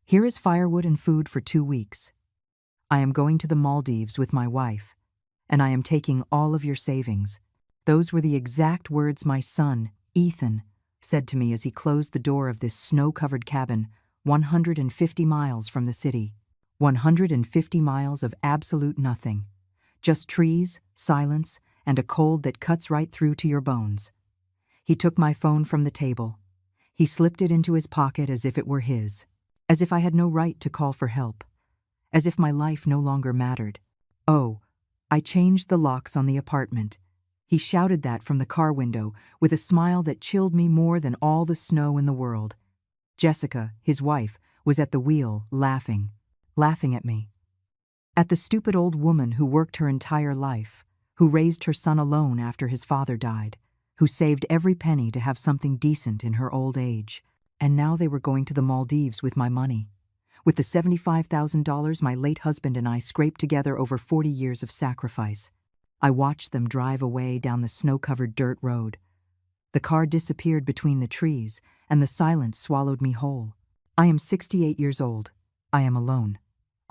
Here is firewood and food for 2 weeks. I am going to the Maldives with my wife, and I am taking all of your savings." Those were the exact words my son, Ethan, said to me as he closed the door of this snow-covered cabin 150 miles from the city. 150 miles of absolute nothing. Just trees, silence, and a cold that cuts right through to your bones. He took my phone from the table. He slipped it into his pocket as if it were his, as if I had no right to call for help, as if my life no longer mattered. "Oh, I changed the locks on the apartment." He shouted that from the car window with a smile that chilled me more than all the snow in the world. Jessica, his wife, was at the wheel, laughing at me. At the stupid old woman who worked her entire life, who raised her son alone after his father died, who saved every penny to have something decent in her old age. And now they were going to the Maldives with my money, with the $75,000 my late husband and I scraped together over 40 years of sacrifice. I watched them drive away down the snow-covered dirt road. The car disappeared between the trees, and the silence swallowed me whole. I am 68 years old. I am alone.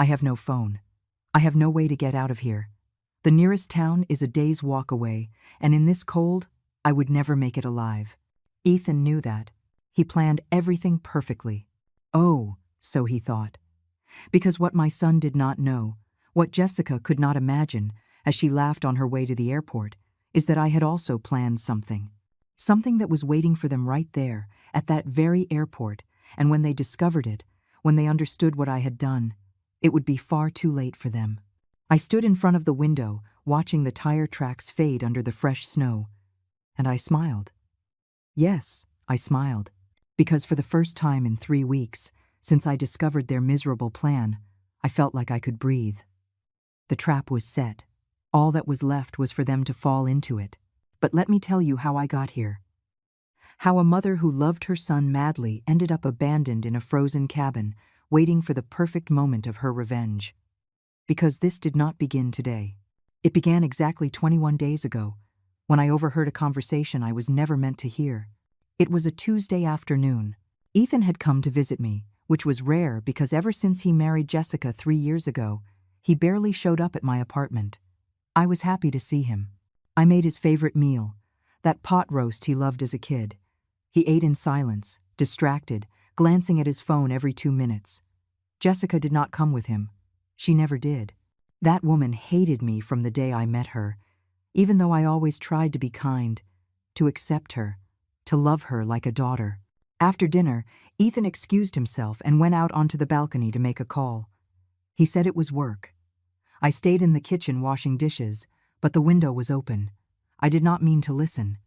I have no phone. I have no way to get out of here. The nearest town is a day's walk away, and in this cold, I would never make it alive. Ethan knew that. He planned everything perfectly. Oh, so he thought. Because what my son did not know, what Jessica could not imagine, as she laughed on her way to the airport, is that I had also planned something. Something that was waiting for them right there, at that very airport, and when they discovered it, when they understood what I had done, it would be far too late for them. I stood in front of the window, watching the tire tracks fade under the fresh snow, and I smiled. Yes, I smiled, because for the first time in 3 weeks, since I discovered their miserable plan, I felt like I could breathe. The trap was set. All that was left was for them to fall into it. But let me tell you how I got here. How a mother who loved her son madly ended up abandoned in a frozen cabin, waiting for the perfect moment of her revenge. Because this did not begin today. It began exactly 21 days ago, when I overheard a conversation I was never meant to hear. It was a Tuesday afternoon. Ethan had come to visit me, which was rare because ever since he married Jessica 3 years ago, he barely showed up at my apartment. I was happy to see him. I made his favorite meal, that pot roast he loved as a kid. He ate in silence, distracted, glancing at his phone every 2 minutes. Jessica did not come with him. She never did. That woman hated me from the day I met her, even though I always tried to be kind, to accept her, to love her like a daughter. After dinner, Ethan excused himself and went out onto the balcony to make a call. He said it was work. I stayed in the kitchen washing dishes, but the window was open. I did not mean to listen.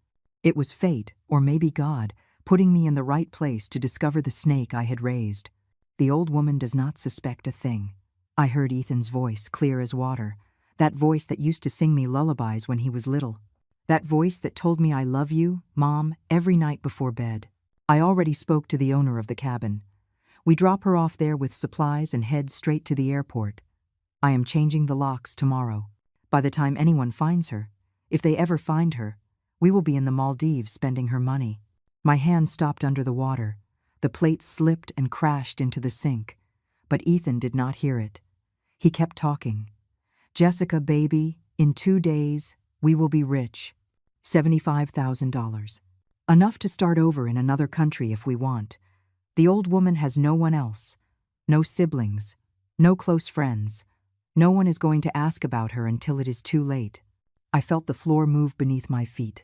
It was fate, or maybe God, putting me in the right place to discover the snake I had raised. The old woman does not suspect a thing. I heard Ethan's voice, clear as water, that voice that used to sing me lullabies when he was little. That voice that told me I love you, Mom, every night before bed. I already spoke to the owner of the cabin. We drop her off there with supplies and head straight to the airport. I am changing the locks tomorrow. By the time anyone finds her, if they ever find her, we will be in the Maldives spending her money. My hand stopped under the water. The plate slipped and crashed into the sink, but Ethan did not hear it. He kept talking. "Jessica, baby, in 2 days, we will be rich. $75,000. Enough to start over in another country if we want. The old woman has no one else, no siblings, no close friends. No one is going to ask about her until it is too late." I felt the floor move beneath my feet.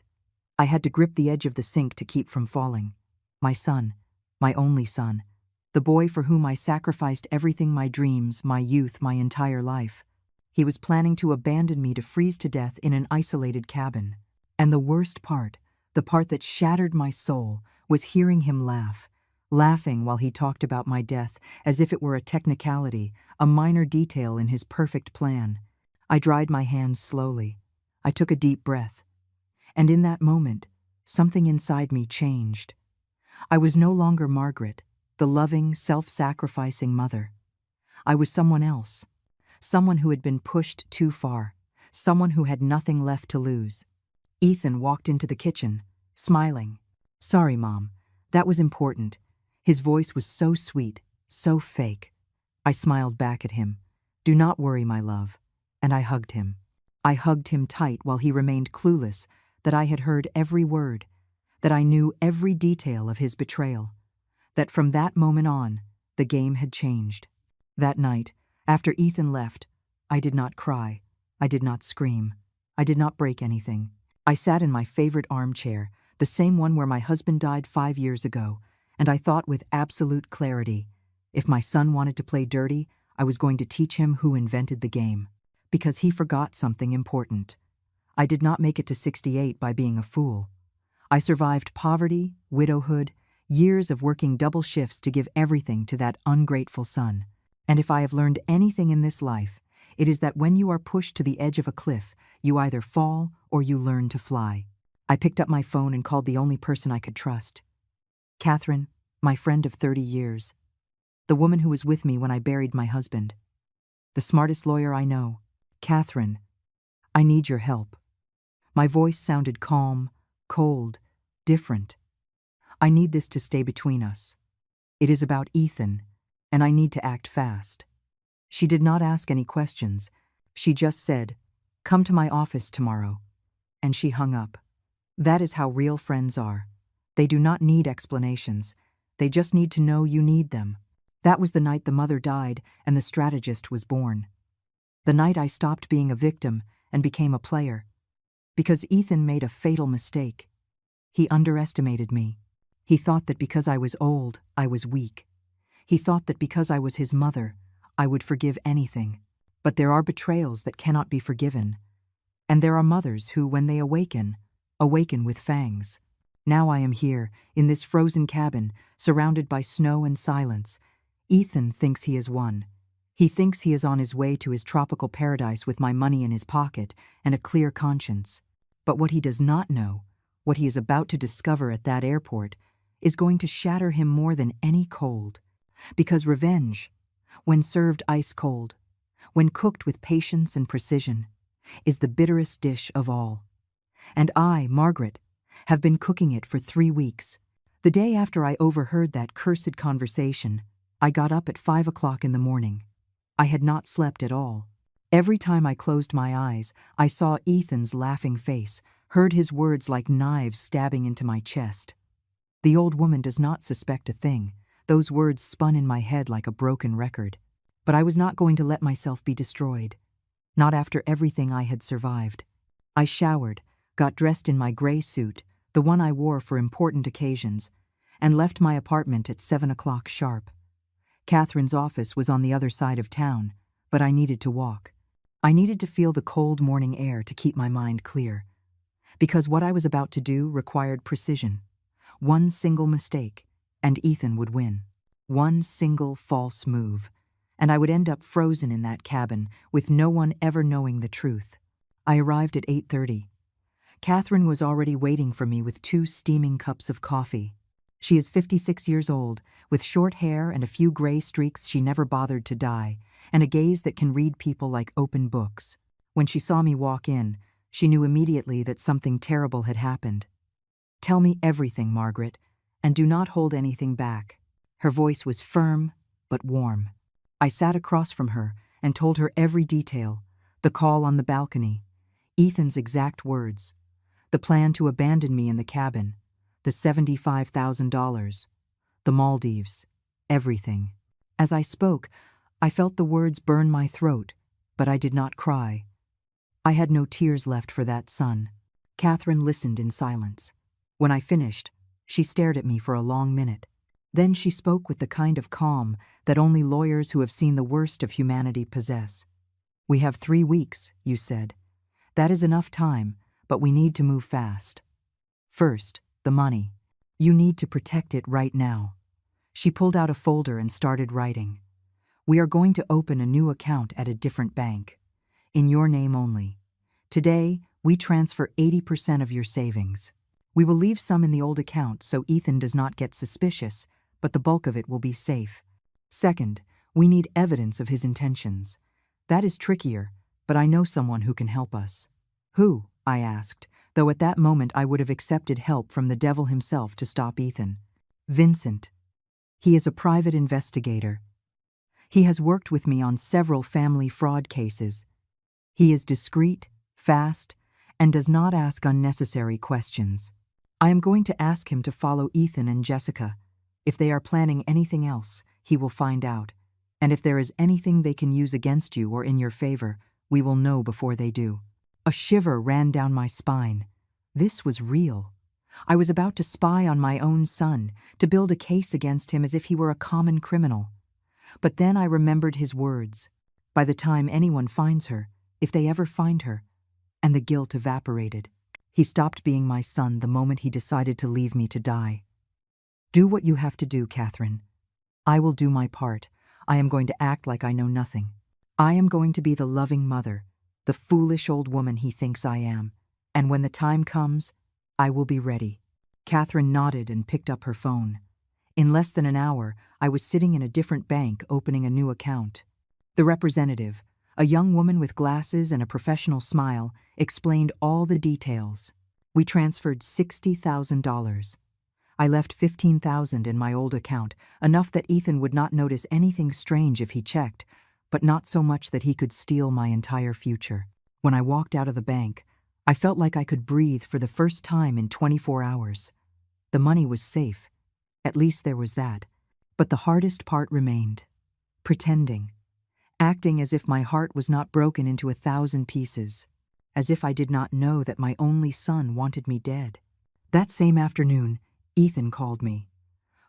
I had to grip the edge of the sink to keep from falling. My son, my only son, the boy for whom I sacrificed everything, my dreams, my youth, my entire life. He was planning to abandon me to freeze to death in an isolated cabin. And the worst part, the part that shattered my soul, was hearing him laugh. Laughing while he talked about my death as if it were a technicality, a minor detail in his perfect plan. I dried my hands slowly. I took a deep breath. And in that moment, something inside me changed. I was no longer Margaret, the loving, self-sacrificing mother. I was someone else. Someone who had been pushed too far. Someone who had nothing left to lose. Ethan walked into the kitchen, smiling. "Sorry, Mom. That was important." His voice was so sweet, So fake. I smiled back at him. Do not worry, my love. And I hugged him. I hugged him tight while he remained clueless that I had heard every word, that I knew every detail of his betrayal, that from that moment on, the game had changed. That night, after Ethan left, I did not cry. I did not scream. I did not break anything. I sat in my favorite armchair, the same one where my husband died 5 years ago, and I thought with absolute clarity, if my son wanted to play dirty, I was going to teach him who invented the game. Because he forgot something important. I did not make it to 68 by being a fool. I survived poverty, widowhood, years of working double shifts to give everything to that ungrateful son. And if I have learned anything in this life, it is that when you are pushed to the edge of a cliff, you either fall or you learn to fly. I picked up my phone and called the only person I could trust. Catherine, my friend of 30 years. The woman who was with me when I buried my husband. The smartest lawyer I know. Catherine, I need your help. My voice sounded calm, cold, different. I need this to stay between us. It is about Ethan, and I need to act fast. She did not ask any questions. She just said, "Come to my office tomorrow." And she hung up. That is how real friends are. They do not need explanations. They just need to know you need them. That was the night the mother died and the strategist was born. The night I stopped being a victim and became a player. Because Ethan made a fatal mistake. He underestimated me. He thought that because I was old, I was weak. He thought that because I was his mother, I would forgive anything. But there are betrayals that cannot be forgiven. And there are mothers who, when they awaken with fangs. Now I am here, in this frozen cabin, surrounded by snow and silence. Ethan thinks he has won. He thinks he is on his way to his tropical paradise with my money in his pocket and a clear conscience. But what he does not know, what he is about to discover at that airport, is going to shatter him more than any cold. Because revenge, when served ice cold, when cooked with patience and precision, is the bitterest dish of all. And I, Margaret, have been cooking it for 3 weeks. The day after I overheard that cursed conversation, I got up at 5 o'clock in the morning. I had not slept at all. Every time I closed my eyes, I saw Ethan's laughing face, heard his words like knives stabbing into my chest. The old woman does not suspect a thing. Those words spun in my head like a broken record. But I was not going to let myself be destroyed. Not after everything I had survived. I showered, got dressed in my gray suit, the one I wore for important occasions, and left my apartment at 7 o'clock sharp. Catherine's office was on the other side of town, but I needed to walk. I needed to feel the cold morning air to keep my mind clear. Because what I was about to do required precision. One single mistake, and Ethan would win. One single false move, and I would end up frozen in that cabin with no one ever knowing the truth. I arrived at 8:30. Catherine was already waiting for me with 2 steaming cups of coffee. She is 56 years old, with short hair and a few gray streaks she never bothered to dye, and a gaze that can read people like open books. When she saw me walk in, she knew immediately that something terrible had happened. "Tell me everything, Margaret, and do not hold anything back." Her voice was firm, but warm. I sat across from her and told her every detail, the call on the balcony, Ethan's exact words, the plan to abandon me in the cabin, the $75,000, the Maldives, everything. As I spoke, I felt the words burn my throat, but I did not cry. I had no tears left for that son. Catherine listened in silence. When I finished, she stared at me for a long minute. Then she spoke with the kind of calm that only lawyers who have seen the worst of humanity possess. "We have 3 weeks, you said. That is enough time, but we need to move fast. First, the money. You need to protect it right now." She pulled out a folder and started writing. "We are going to open a new account at a different bank. In your name only. Today, we transfer 80% of your savings. We will leave some in the old account so Ethan does not get suspicious, but the bulk of it will be safe. Second, we need evidence of his intentions. That is trickier, but I know someone who can help us." "Who?" I asked, though at that moment I would have accepted help from the devil himself to stop Ethan. "Vincent." He is a private investigator. He has worked with me on several family fraud cases. He is discreet, fast, and does not ask unnecessary questions. I am going to ask him to follow Ethan and Jessica. If they are planning anything else, he will find out. And if there is anything they can use against you or in your favor, we will know before they do. A shiver ran down my spine. This was real. I was about to spy on my own son, to build a case against him as if he were a common criminal. But then I remembered his words. By the time anyone finds her, if they ever find her, and the guilt evaporated. He stopped being my son the moment he decided to leave me to die. Do what you have to do, Catherine. I will do my part. I am going to act like I know nothing. I am going to be the loving mother, the foolish old woman he thinks I am. And when the time comes, I will be ready. Catherine nodded and picked up her phone. In less than an hour, I was sitting in a different bank opening a new account. The representative, a young woman with glasses and a professional smile, explained all the details. We transferred $60,000. I left $15,000 in my old account, enough that Ethan would not notice anything strange if he checked, but not so much that he could steal my entire future. When I walked out of the bank, I felt like I could breathe for the first time in 24 hours. The money was safe. At least there was that. But the hardest part remained. Pretending. Acting as if my heart was not broken into 1,000 pieces. As if I did not know that my only son wanted me dead. That same afternoon, Ethan called me.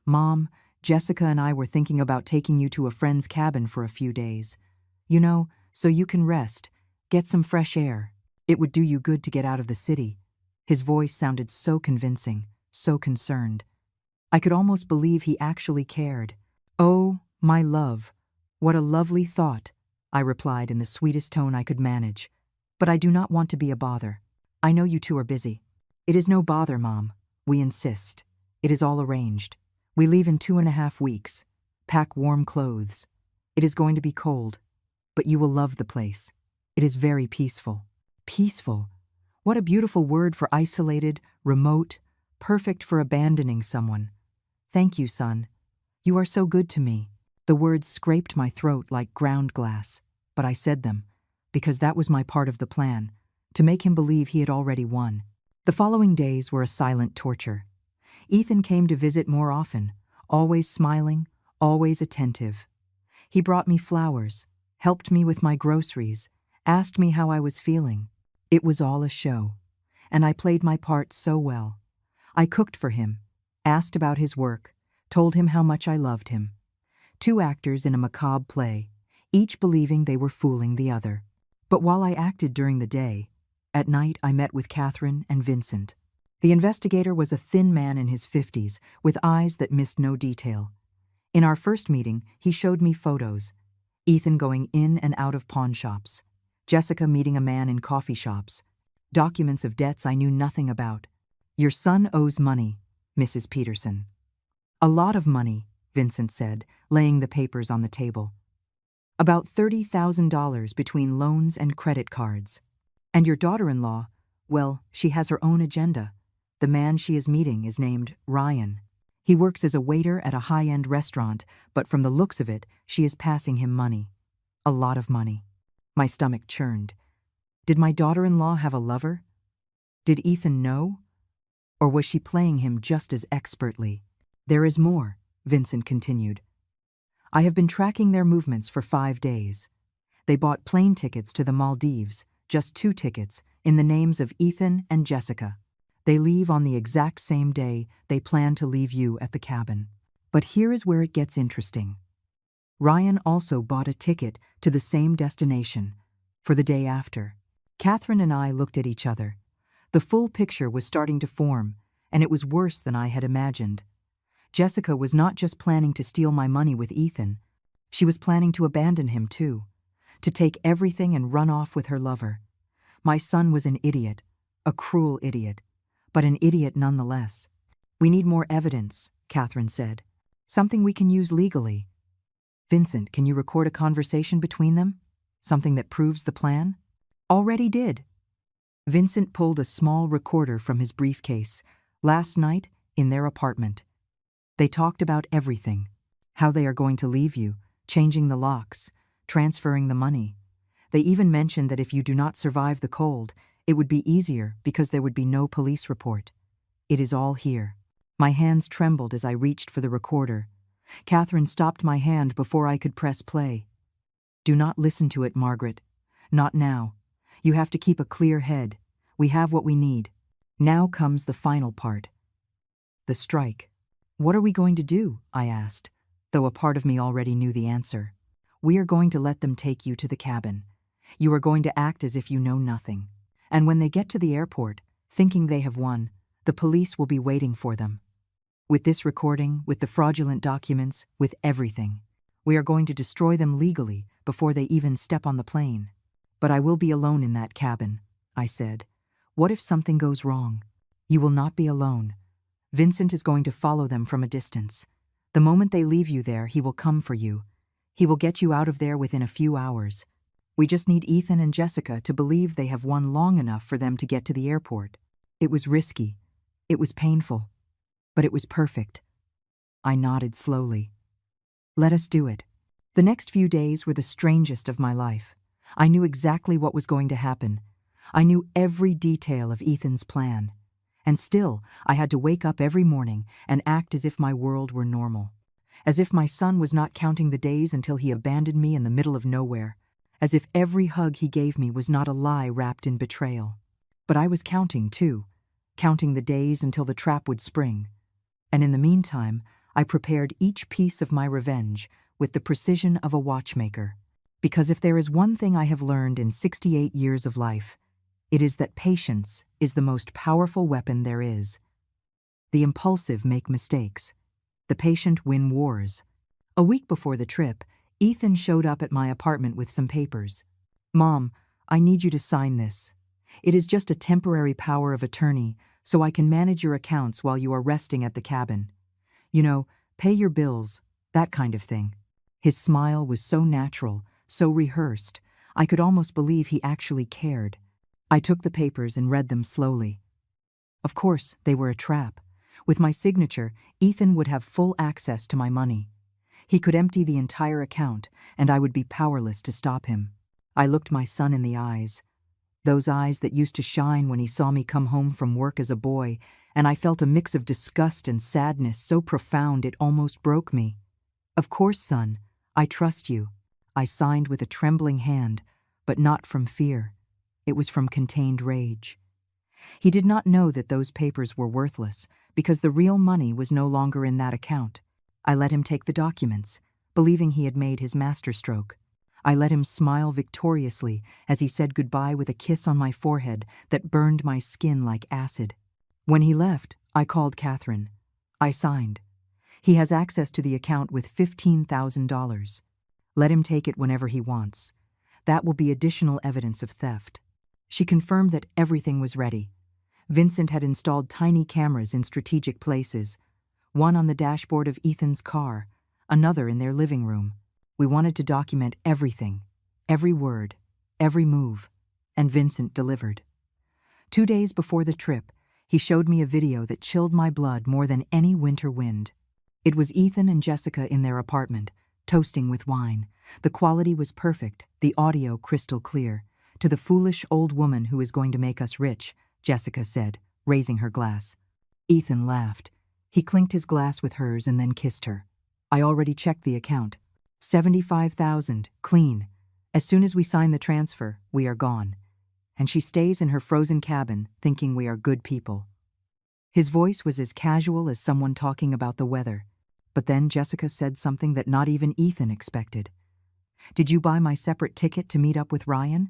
Mom, Jessica and I were thinking about taking you to a friend's cabin for a few days. You know, so you can rest, get some fresh air. It would do you good to get out of the city. His voice sounded so convincing, so concerned. I could almost believe he actually cared. Oh, my love, what a lovely thought, I replied in the sweetest tone I could manage. But I do not want to be a bother. I know you two are busy. It is no bother, Mom. We insist. It is all arranged. We leave in 2.5 weeks. Pack warm clothes. It is going to be cold, but you will love the place. It is very peaceful. Peaceful? What a beautiful word for isolated, remote, perfect for abandoning someone. Thank you, son. You are so good to me. The words scraped my throat like ground glass, but I said them, because that was my part of the plan, to make him believe he had already won. The following days were a silent torture. Ethan came to visit more often, always smiling, always attentive. He brought me flowers, helped me with my groceries, asked me how I was feeling. It was all a show, and I played my part so well. I cooked for him, asked about his work, told him how much I loved him. 2 actors in a macabre play, each believing they were fooling the other. But while I acted during the day, at night I met with Catherine and Vincent. The investigator was a thin man in his 50s, with eyes that missed no detail. In our first meeting, he showed me photos. Ethan going in and out of pawn shops. Jessica meeting a man in coffee shops. Documents of debts I knew nothing about. Your son owes money, Mrs. Peterson. A lot of money, Vincent said, laying the papers on the table. About $30,000 between loans and credit cards. And your daughter-in-law, well, she has her own agenda. The man she is meeting is named Ryan. He works as a waiter at a high-end restaurant, but from the looks of it, she is passing him money. A lot of money. My stomach churned. Did my daughter-in-law have a lover? Did Ethan know? Or was she playing him just as expertly? There is more, Vincent continued. I have been tracking their movements for 5 days. They bought plane tickets to the Maldives, just 2 tickets, in the names of Ethan and Jessica. They leave on the exact same day they plan to leave you at the cabin. But here is where it gets interesting. Ryan also bought a ticket to the same destination, for the day after. Catherine and I looked at each other. The full picture was starting to form, and it was worse than I had imagined. Jessica was not just planning to steal my money with Ethan. She was planning to abandon him too, to take everything and run off with her lover. My son was an idiot, a cruel idiot, but an idiot nonetheless. We need more evidence, Catherine said. Something we can use legally. Vincent, can you record a conversation between them? Something that proves the plan? Already did. Vincent pulled a small recorder from his briefcase, last night in their apartment. They talked about everything, how they are going to leave you, changing the locks, transferring the money. They even mentioned that if you do not survive the cold, it would be easier because there would be no police report. It is all here. My hands trembled as I reached for the recorder. Catherine stopped my hand before I could press play. Do not listen to it, Margaret. Not now. You have to keep a clear head. We have what we need. Now comes the final part. The strike. What are we going to do? I asked, though a part of me already knew the answer. We are going to let them take you to the cabin. You are going to act as if you know nothing. And when they get to the airport, thinking they have won, the police will be waiting for them. With this recording, with the fraudulent documents, with everything. We are going to destroy them legally before they even step on the plane. But I will be alone in that cabin, I said. What if something goes wrong? You will not be alone. Vincent is going to follow them from a distance. The moment they leave you there, he will come for you. He will get you out of there within a few hours. We just need Ethan and Jessica to believe they have won long enough for them to get to the airport. It was risky. It was painful. But it was perfect. I nodded slowly. Let us do it. The next few days were the strangest of my life. I knew exactly what was going to happen. I knew every detail of Ethan's plan. And still, I had to wake up every morning and act as if my world were normal. As if my son was not counting the days until he abandoned me in the middle of nowhere. As if every hug he gave me was not a lie wrapped in betrayal. But I was counting, too. Counting the days until the trap would spring. And in the meantime, I prepared each piece of my revenge with the precision of a watchmaker. Because if there is one thing I have learned in 68 years of life, it is that patience is the most powerful weapon there is. The impulsive make mistakes. The patient win wars. A week before the trip, Ethan showed up at my apartment with some papers. Mom, I need you to sign this. It is just a temporary power of attorney, so I can manage your accounts while you are resting at the cabin. You know, pay your bills, that kind of thing. His smile was so natural, so rehearsed, I could almost believe he actually cared. I took the papers and read them slowly. Of course, they were a trap. With my signature, Ethan would have full access to my money. He could empty the entire account, and I would be powerless to stop him. I looked my son in the eyes. Those eyes that used to shine when he saw me come home from work as a boy, and I felt a mix of disgust and sadness so profound it almost broke me. Of course, son, I trust you. I signed with a trembling hand, but not from fear. It was from contained rage. He did not know that those papers were worthless, because the real money was no longer in that account. I let him take the documents, believing he had made his masterstroke. I let him smile victoriously as he said goodbye with a kiss on my forehead that burned my skin like acid. When he left, I called Catherine. I signed. He has access to the account with $15,000. Let him take it whenever he wants. That will be additional evidence of theft. She confirmed that everything was ready. Vincent had installed tiny cameras in strategic places, one on the dashboard of Ethan's car, another in their living room. We wanted to document everything, every word, every move, and Vincent delivered. 2 days before the trip, he showed me a video that chilled my blood more than any winter wind. It was Ethan and Jessica in their apartment, toasting with wine. The quality was perfect, the audio crystal clear. To the foolish old woman who is going to make us rich, Jessica said, raising her glass. Ethan laughed. He clinked his glass with hers and then kissed her. I already checked the account. 75,000, clean. As soon as we sign the transfer, we are gone. And she stays in her frozen cabin, thinking we are good people. His voice was as casual as someone talking about the weather. But then Jessica said something that not even Ethan expected. Did you buy my separate ticket to meet up with Ryan?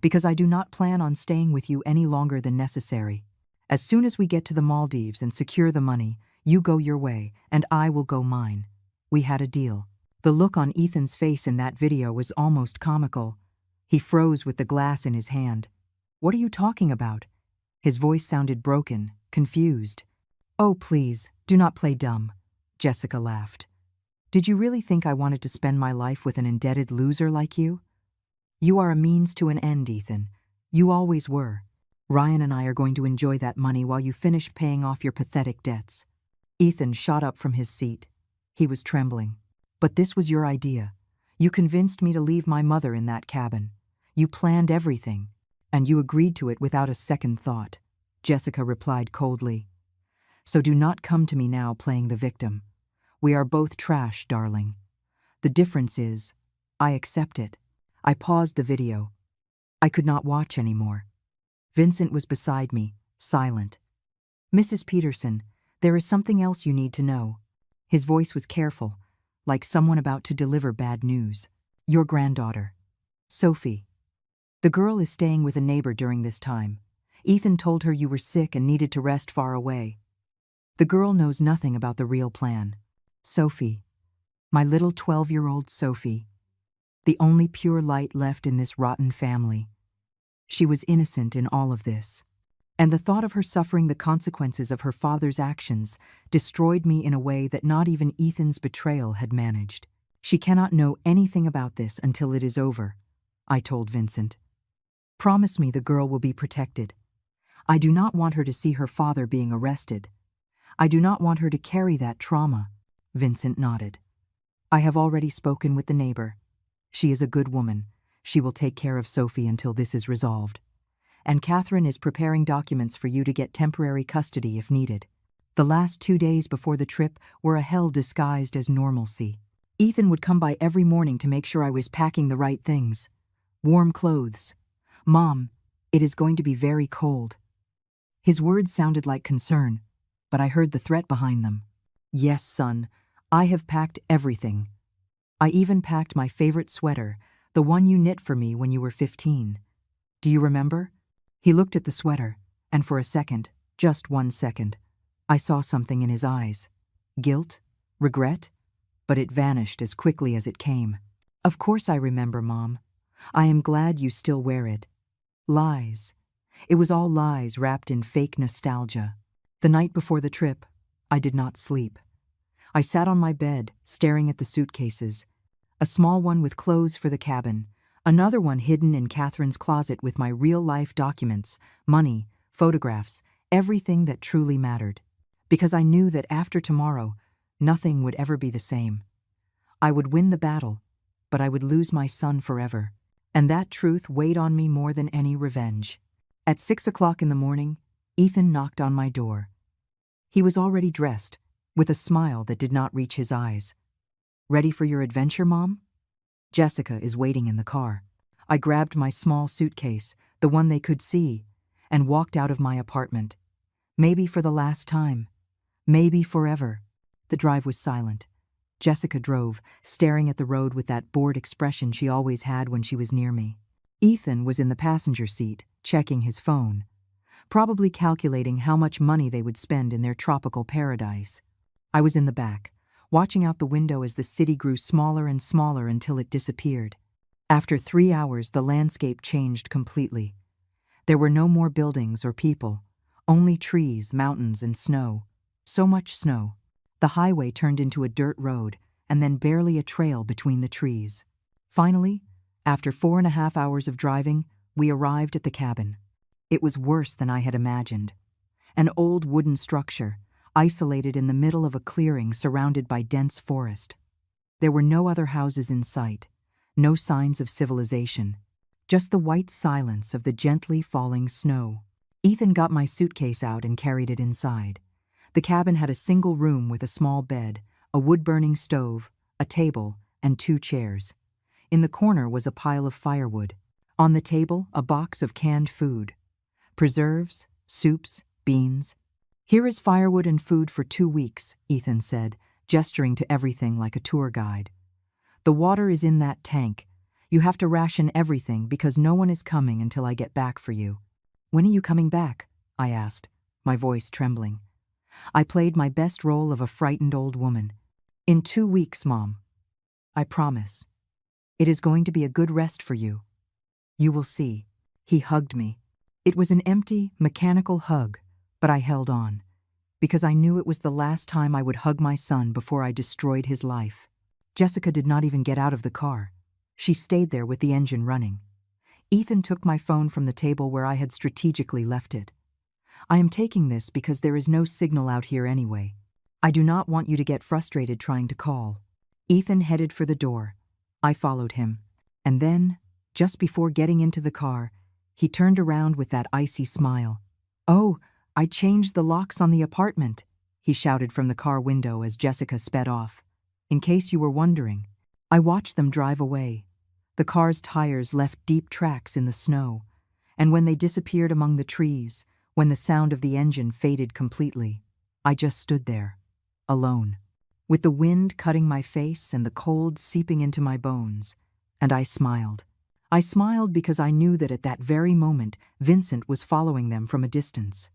Because I do not plan on staying with you any longer than necessary. As soon as we get to the Maldives and secure the money, you go your way, and I will go mine. We had a deal. The look on Ethan's face in that video was almost comical. He froze with the glass in his hand. What are you talking about? His voice sounded broken, confused. Oh, please, do not play dumb. Jessica laughed. Did you really think I wanted to spend my life with an indebted loser like you? You are a means to an end, Ethan. You always were. Ryan and I are going to enjoy that money while you finish paying off your pathetic debts. Ethan shot up from his seat. He was trembling. But this was your idea. You convinced me to leave my mother in that cabin. You planned everything, and you agreed to it without a second thought. Jessica replied coldly. So do not come to me now playing the victim. We are both trash, darling. The difference is, I accept it. I paused the video. I could not watch anymore. Vincent was beside me, silent. Mrs. Peterson, there is something else you need to know. His voice was careful, like someone about to deliver bad news. Your granddaughter, Sophie. The girl is staying with a neighbor during this time. Ethan told her you were sick and needed to rest far away. The girl knows nothing about the real plan. Sophie, my little 12-year-old Sophie, the only pure light left in this rotten family. She was innocent in all of this, and the thought of her suffering the consequences of her father's actions destroyed me in a way that not even Ethan's betrayal had managed. She cannot know anything about this until it is over, I told Vincent. Promise me the girl will be protected. I do not want her to see her father being arrested. I do not want her to carry that trauma. Vincent nodded. I have already spoken with the neighbor. She is a good woman. She will take care of Sophie until this is resolved. And Catherine is preparing documents for you to get temporary custody if needed. The last 2 days before the trip were a hell disguised as normalcy. Ethan would come by every morning to make sure I was packing the right things. Warm clothes. Mom, it is going to be very cold. His words sounded like concern, but I heard the threat behind them. Yes, son, I have packed everything. I even packed my favorite sweater, the one you knit for me when you were 15. Do you remember? He looked at the sweater, and for a second, just 1 second, I saw something in his eyes. Guilt? Regret? But it vanished as quickly as it came. Of course I remember, Mom. I am glad you still wear it. Lies. It was all lies wrapped in fake nostalgia. The night before the trip, I did not sleep. I sat on my bed, staring at the suitcases. A small one with clothes for the cabin, another one hidden in Catherine's closet with my real-life documents, money, photographs, everything that truly mattered. Because I knew that after tomorrow, nothing would ever be the same. I would win the battle, but I would lose my son forever. And that truth weighed on me more than any revenge. At 6 o'clock in the morning, Ethan knocked on my door. He was already dressed, with a smile that did not reach his eyes. Ready for your adventure, Mom? Jessica is waiting in the car. I grabbed my small suitcase, the one they could see, and walked out of my apartment. Maybe for the last time. Maybe forever. The drive was silent. Jessica drove, staring at the road with that bored expression she always had when she was near me. Ethan was in the passenger seat, checking his phone, probably calculating how much money they would spend in their tropical paradise. I was in the back, watching out the window as the city grew smaller and smaller until it disappeared. After 3 hours, the landscape changed completely. There were no more buildings or people, only trees, mountains, and snow. So much snow. The highway turned into a dirt road, and then barely a trail between the trees. Finally, after 4.5 hours of driving, we arrived at the cabin. It was worse than I had imagined. An old wooden structure, isolated in the middle of a clearing surrounded by dense forest. There were no other houses in sight, no signs of civilization, just the white silence of the gently falling snow. Ethan got my suitcase out and carried it inside. The cabin had a single room with a small bed, a wood-burning stove, a table, and 2 chairs. In the corner was a pile of firewood. On the table, a box of canned food. Preserves, soups, beans. Here is firewood and food for 2 weeks, Ethan said, gesturing to everything like a tour guide. The water is in that tank. You have to ration everything because no one is coming until I get back for you. When are you coming back? I asked, my voice trembling. I played my best role of a frightened old woman. In 2 weeks, Mom. I promise. It is going to be a good rest for you. You will see. He hugged me. It was an empty, mechanical hug, but I held on, because I knew it was the last time I would hug my son before I destroyed his life. Jessica did not even get out of the car. She stayed there with the engine running. Ethan took my phone from the table where I had strategically left it. I am taking this because there is no signal out here anyway. I do not want you to get frustrated trying to call. Ethan headed for the door. I followed him. And then, just before getting into the car, he turned around with that icy smile. "Oh, I changed the locks on the apartment," he shouted from the car window as Jessica sped off. "In case you were wondering." I watched them drive away. The car's tires left deep tracks in the snow, and when they disappeared among the trees, when the sound of the engine faded completely, I just stood there, alone, with the wind cutting my face and the cold seeping into my bones, and I smiled. I smiled because I knew that at that very moment Vincent was following them from a distance.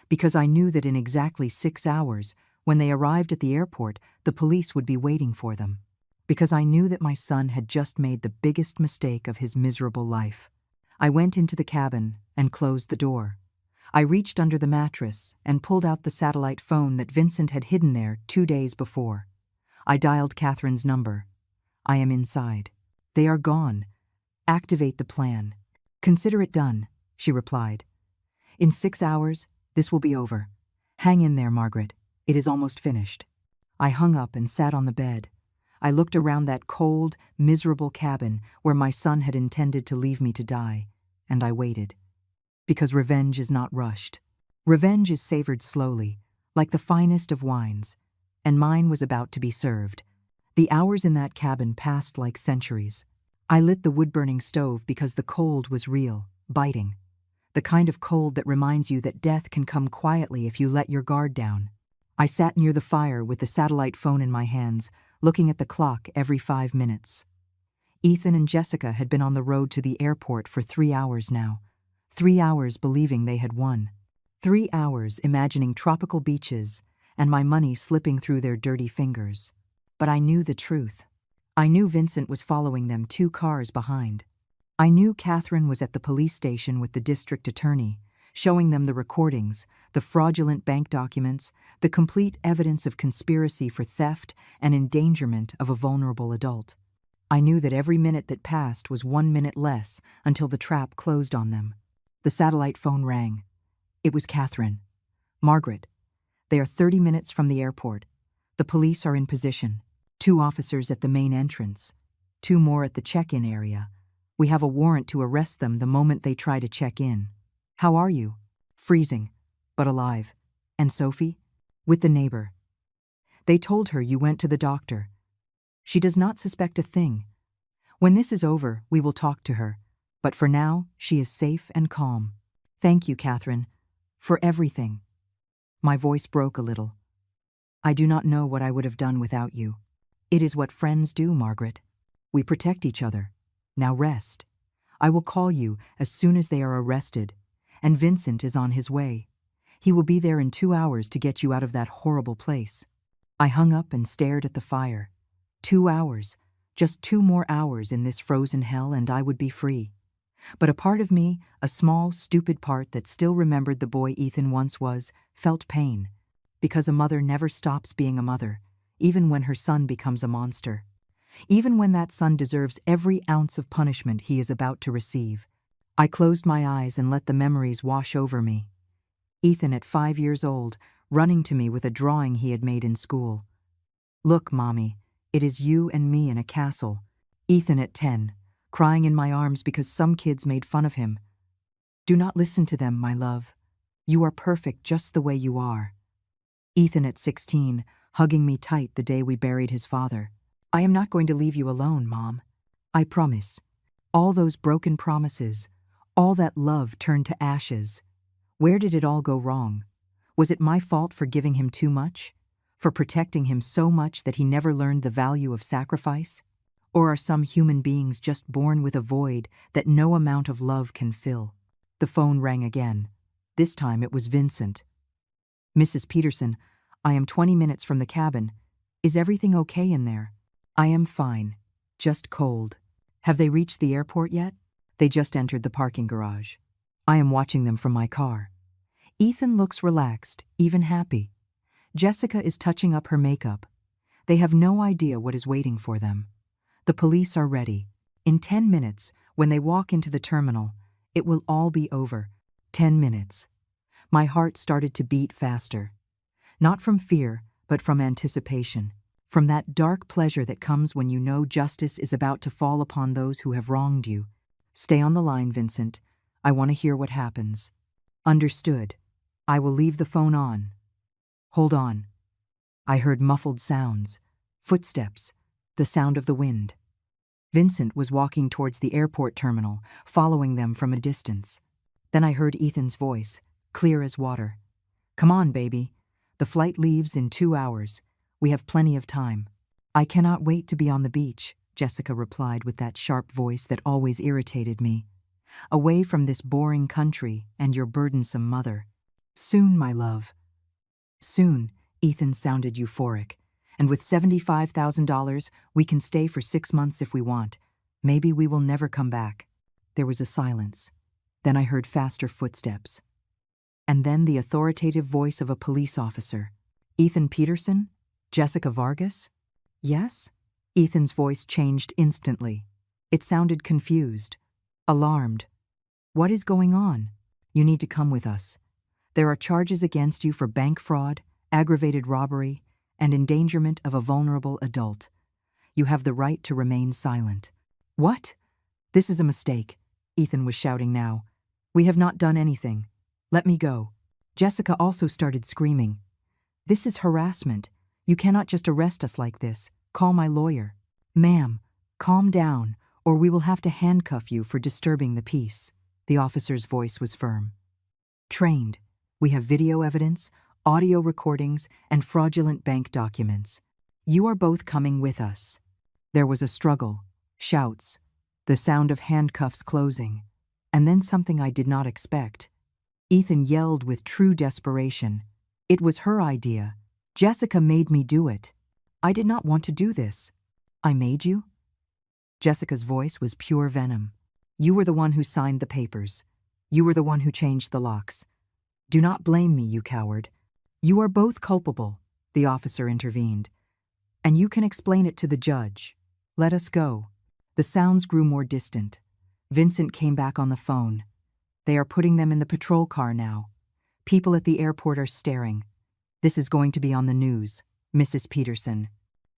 Because I knew that in exactly 6 hours, when they arrived at the airport, the police would be waiting for them. Because I knew that my son had just made the biggest mistake of his miserable life. I went into the cabin and closed the door. I reached under the mattress and pulled out the satellite phone that Vincent had hidden there 2 days before. I dialed Catherine's number. "I am inside. They are gone. Activate the plan. Consider it done," she replied. "In 6 hours, this will be over. Hang in there, Margaret. It is almost finished." I hung up and sat on the bed. I looked around that cold, miserable cabin where my son had intended to leave me to die, and I waited. Because revenge is not rushed. Revenge is savored slowly, like the finest of wines, and mine was about to be served. The hours in that cabin passed like centuries. I lit the wood-burning stove because the cold was real, biting. The kind of cold that reminds you that death can come quietly if you let your guard down. I sat near the fire with the satellite phone in my hands, looking at the clock every 5 minutes. Ethan and Jessica had been on the road to the airport for 3 hours now. 3 hours believing they had won. 3 hours imagining tropical beaches and my money slipping through their dirty fingers. But I knew the truth. I knew Vincent was following them 2 cars behind. I knew Catherine was at the police station with the district attorney, showing them the recordings, the fraudulent bank documents, the complete evidence of conspiracy for theft and endangerment of a vulnerable adult. I knew that every minute that passed was 1 minute less until the trap closed on them. The satellite phone rang. It was Catherine. "Margaret, they are 30 minutes from the airport. The police are in position. 2 officers at the main entrance. 2 more at the check-in area. We have a warrant to arrest them the moment they try to check in. How are you?" "Freezing, but alive." "And Sophie?" "With the neighbor. They told her you went to the doctor. She does not suspect a thing. When this is over, we will talk to her. But for now, she is safe and calm. Thank you, Catherine, for everything." My voice broke a little. "I do not know what I would have done without you. It is what friends do, Margaret. We protect each other. Now rest. I will call you as soon as they are arrested, and Vincent is on his way. He will be there in 2 hours to get you out of that horrible place." I hung up and stared at the fire. 2 hours, just 2 more hours in this frozen hell and I would be free. But a part of me, a small, stupid part that still remembered the boy Ethan once was, felt pain. Because a mother never stops being a mother, even when her son becomes a monster. Even when that son deserves every ounce of punishment he is about to receive. I closed my eyes and let the memories wash over me. Ethan at 5 years old, running to me with a drawing he had made in school. "Look, Mommy, it is you and me in a castle." Ethan at 10, crying in my arms because some kids made fun of him. "Do not listen to them, my love. You are perfect just the way you are." Ethan at 16, hugging me tight the day we buried his father. "I am not going to leave you alone, Mom. I promise." All those broken promises, all that love turned to ashes. Where did it all go wrong? Was it my fault for giving him too much? For protecting him so much that he never learned the value of sacrifice? Or are some human beings just born with a void that no amount of love can fill? The phone rang again. This time it was Vincent. "Mrs. Peterson, I am 20 minutes from the cabin. Is everything okay in there?" "I am fine. Just cold." "Have they reached the airport yet?" "They just entered the parking garage. I am watching them from my car." Ethan looks relaxed, even happy. Jessica is touching up her makeup. They have no idea what is waiting for them. The police are ready. In 10 minutes, when they walk into the terminal, it will all be over. 10 minutes. My heart started to beat faster. Not from fear, but from anticipation. from that dark pleasure that comes when you know justice is about to fall upon those who have wronged you. Stay on the line, Vincent. I want to hear what happens. Understood. I will leave the phone on. Hold on. I heard muffled sounds, footsteps, the sound of the wind. Vincent was walking towards the airport terminal, following them from a distance. Then I heard Ethan's voice, clear as water. Come on, baby. The flight leaves in 2 hours. We have plenty of time. I cannot wait to be on the beach, Jessica replied with that sharp voice that always irritated me. Away from this boring country and your burdensome mother. Soon, my love. Soon, Ethan sounded euphoric. And with $75,000, we can stay for 6 months if we want. Maybe we will never come back. There was a silence. Then I heard faster footsteps. And then the authoritative voice of a police officer. Ethan Peterson? Jessica Vargas? Yes? Ethan's voice changed instantly. It sounded confused, alarmed. What is going on? You need to come with us. There are charges against you for bank fraud, aggravated robbery, and endangerment of a vulnerable adult. You have the right to remain silent. What? This is a mistake, Ethan was shouting now. We have not done anything. Let me go. Jessica also started screaming. This is harassment. You cannot just arrest us like this. Call my lawyer. Ma'am, calm down, or we will have to handcuff you for disturbing the peace. The officer's voice was firm. Trained. We have video evidence, audio recordings, and fraudulent bank documents. You are both coming with us. There was a struggle, shouts, the sound of handcuffs closing, and then something I did not expect. Ethan yelled with true desperation. It was her idea. Jessica made me do it. I did not want to do this. I made you? Jessica's voice was pure venom. You were the one who signed the papers. You were the one who changed the locks. Do not blame me, you coward. You are both culpable, the officer intervened. And you can explain it to the judge. Let us go. The sounds grew more distant. Vincent came back on the phone. They are putting them in the patrol car now. People at the airport are staring. This is going to be on the news, Mrs. Peterson.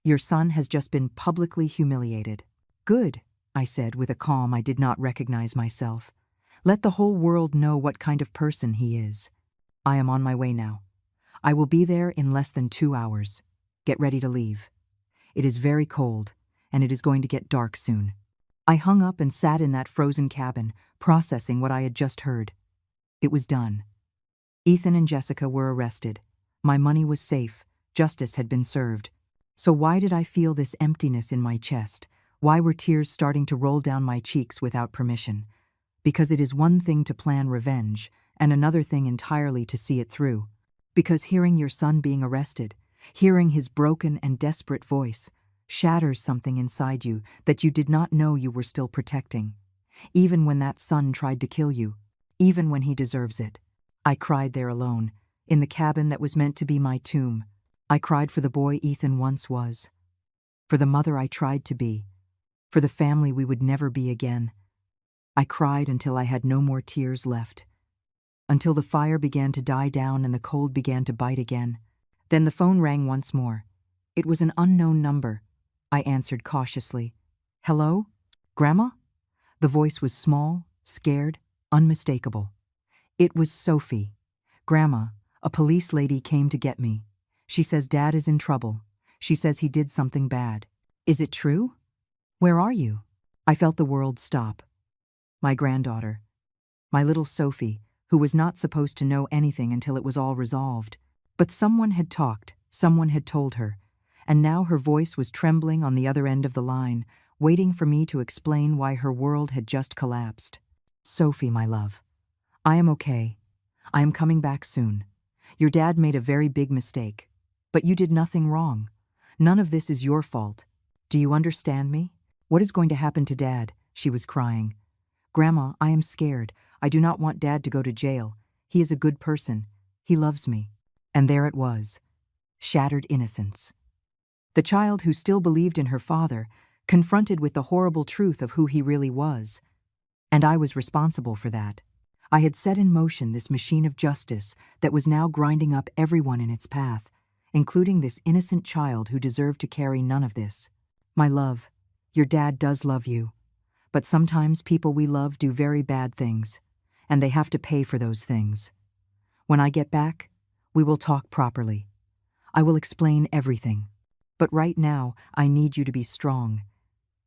Your son has just been publicly humiliated. Good, I said with a calm I did not recognize myself. Let the whole world know what kind of person he is. I am on my way now. I will be there in less than 2 hours. Get ready to leave. It is very cold, and it is going to get dark soon. I hung up and sat in that frozen cabin, processing what I had just heard. It was done. Ethan and Jessica were arrested. My money was safe. Justice had been served. So why did I feel this emptiness in my chest? Why were tears starting to roll down my cheeks without permission? Because it is one thing to plan revenge, and another thing entirely to see it through. Because hearing your son being arrested, hearing his broken and desperate voice, shatters something inside you that you did not know you were still protecting. Even when that son tried to kill you, even when he deserves it. I cried there alone, in the cabin that was meant to be my tomb. I cried for the boy Ethan once was. For the mother I tried to be. For the family we would never be again. I cried until I had no more tears left. Until the fire began to die down and the cold began to bite again. Then the phone rang once more. It was an unknown number. I answered cautiously. Hello? Grandma? The voice was small, scared, unmistakable. It was Sophie. Grandma, a police lady came to get me. She says Dad is in trouble. She says he did something bad. Is it true? Where are you? I felt the world stop. My granddaughter. My little Sophie, who was not supposed to know anything until it was all resolved. But someone had talked, someone had told her, and now her voice was trembling on the other end of the line, waiting for me to explain why her world had just collapsed. Sophie, my love. I am okay. I am coming back soon. Your dad made a very big mistake. But you did nothing wrong. None of this is your fault. Do you understand me? What is going to happen to Dad? She was crying. Grandma, I am scared. I do not want Dad to go to jail. He is a good person. He loves me. And there it was. Shattered innocence. The child who still believed in her father, confronted with the horrible truth of who he really was. And I was responsible for that. I had set in motion this machine of justice that was now grinding up everyone in its path, including this innocent child who deserved to carry none of this. My love, your dad does love you, but sometimes people we love do very bad things, and they have to pay for those things. When I get back, we will talk properly. I will explain everything. But right now, I need you to be strong.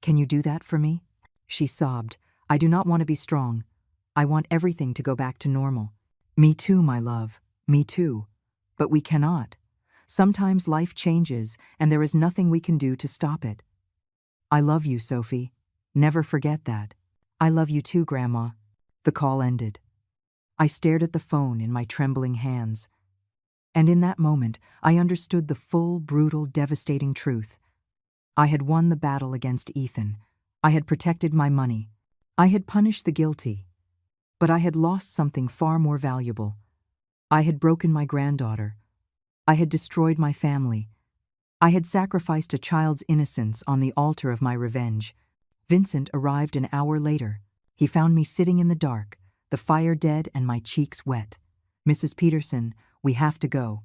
Can you do that for me? She sobbed. I do not want to be strong. I want everything to go back to normal. Me too, my love. Me too. But we cannot. Sometimes life changes, and there is nothing we can do to stop it. I love you, Sophie. Never forget that. I love you too, Grandma. The call ended. I stared at the phone in my trembling hands. And in that moment, I understood the full, brutal, devastating truth. I had won the battle against Ethan. I had protected my money. I had punished the guilty. But I had lost something far more valuable. I had broken my granddaughter. I had destroyed my family. I had sacrificed a child's innocence on the altar of my revenge. Vincent arrived an hour later. He found me sitting in the dark, the fire dead and my cheeks wet. Mrs. Peterson, we have to go.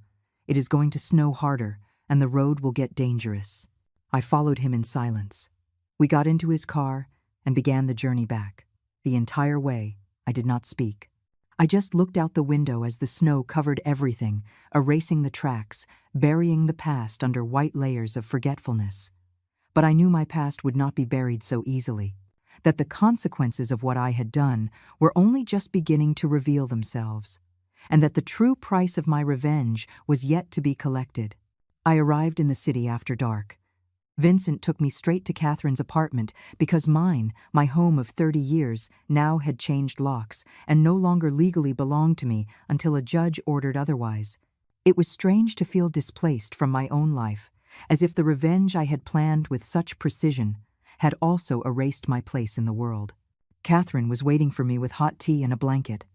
It is going to snow harder, and the road will get dangerous. I followed him in silence. We got into his car and began the journey back. The entire way, I did not speak. I just looked out the window as the snow covered everything, erasing the tracks, burying the past under white layers of forgetfulness. But I knew my past would not be buried so easily, that the consequences of what I had done were only just beginning to reveal themselves, and that the true price of my revenge was yet to be collected. I arrived in the city after dark. Vincent took me straight to Catherine's apartment because mine, my home of 30 years, now had changed locks and no longer legally belonged to me until a judge ordered otherwise. It was strange to feel displaced from my own life, as if the revenge I had planned with such precision had also erased my place in the world. Catherine was waiting for me with hot tea and a blanket.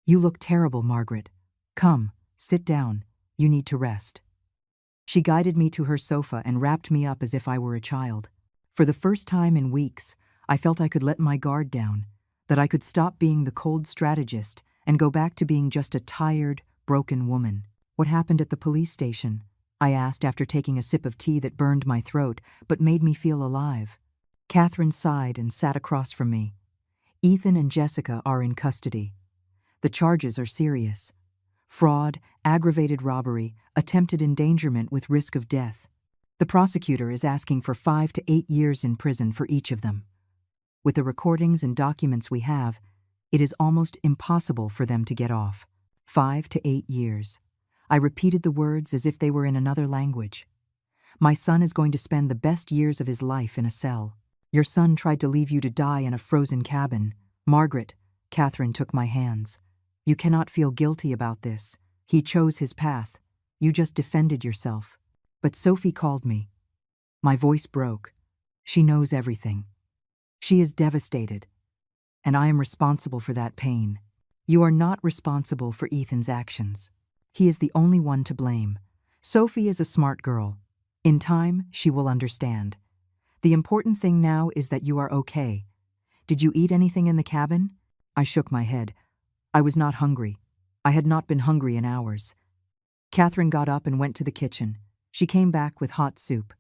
You look terrible, Margaret. Come, sit down. You need to rest. She guided me to her sofa and wrapped me up as if I were a child. For the first time in weeks, I felt I could let my guard down, that I could stop being the cold strategist and go back to being just a tired, broken woman. What happened at the police station? I asked after taking a sip of tea that burned my throat but made me feel alive. Catherine sighed and sat across from me. Ethan and Jessica are in custody. The charges are serious. Fraud, aggravated robbery, attempted endangerment with risk of death. The prosecutor is asking for 5 to 8 years in prison for each of them. With the recordings and documents we have, it is almost impossible for them to get off. 5 to 8 years. I repeated the words as if they were in another language. My son is going to spend the best years of his life in a cell. Your son tried to leave you to die in a frozen cabin. Margaret, Catherine took my hands. You cannot feel guilty about this. He chose his path. You just defended yourself. But Sophie called me. My voice broke. She knows everything. She is devastated. And I am responsible for that pain. You are not responsible for Ethan's actions. He is the only one to blame. Sophie is a smart girl. In time, she will understand. The important thing now is that you are okay. Did you eat anything in the cabin? I shook my head. I was not hungry. I had not been hungry in hours. Catherine got up and went to the kitchen. She came back with hot soup.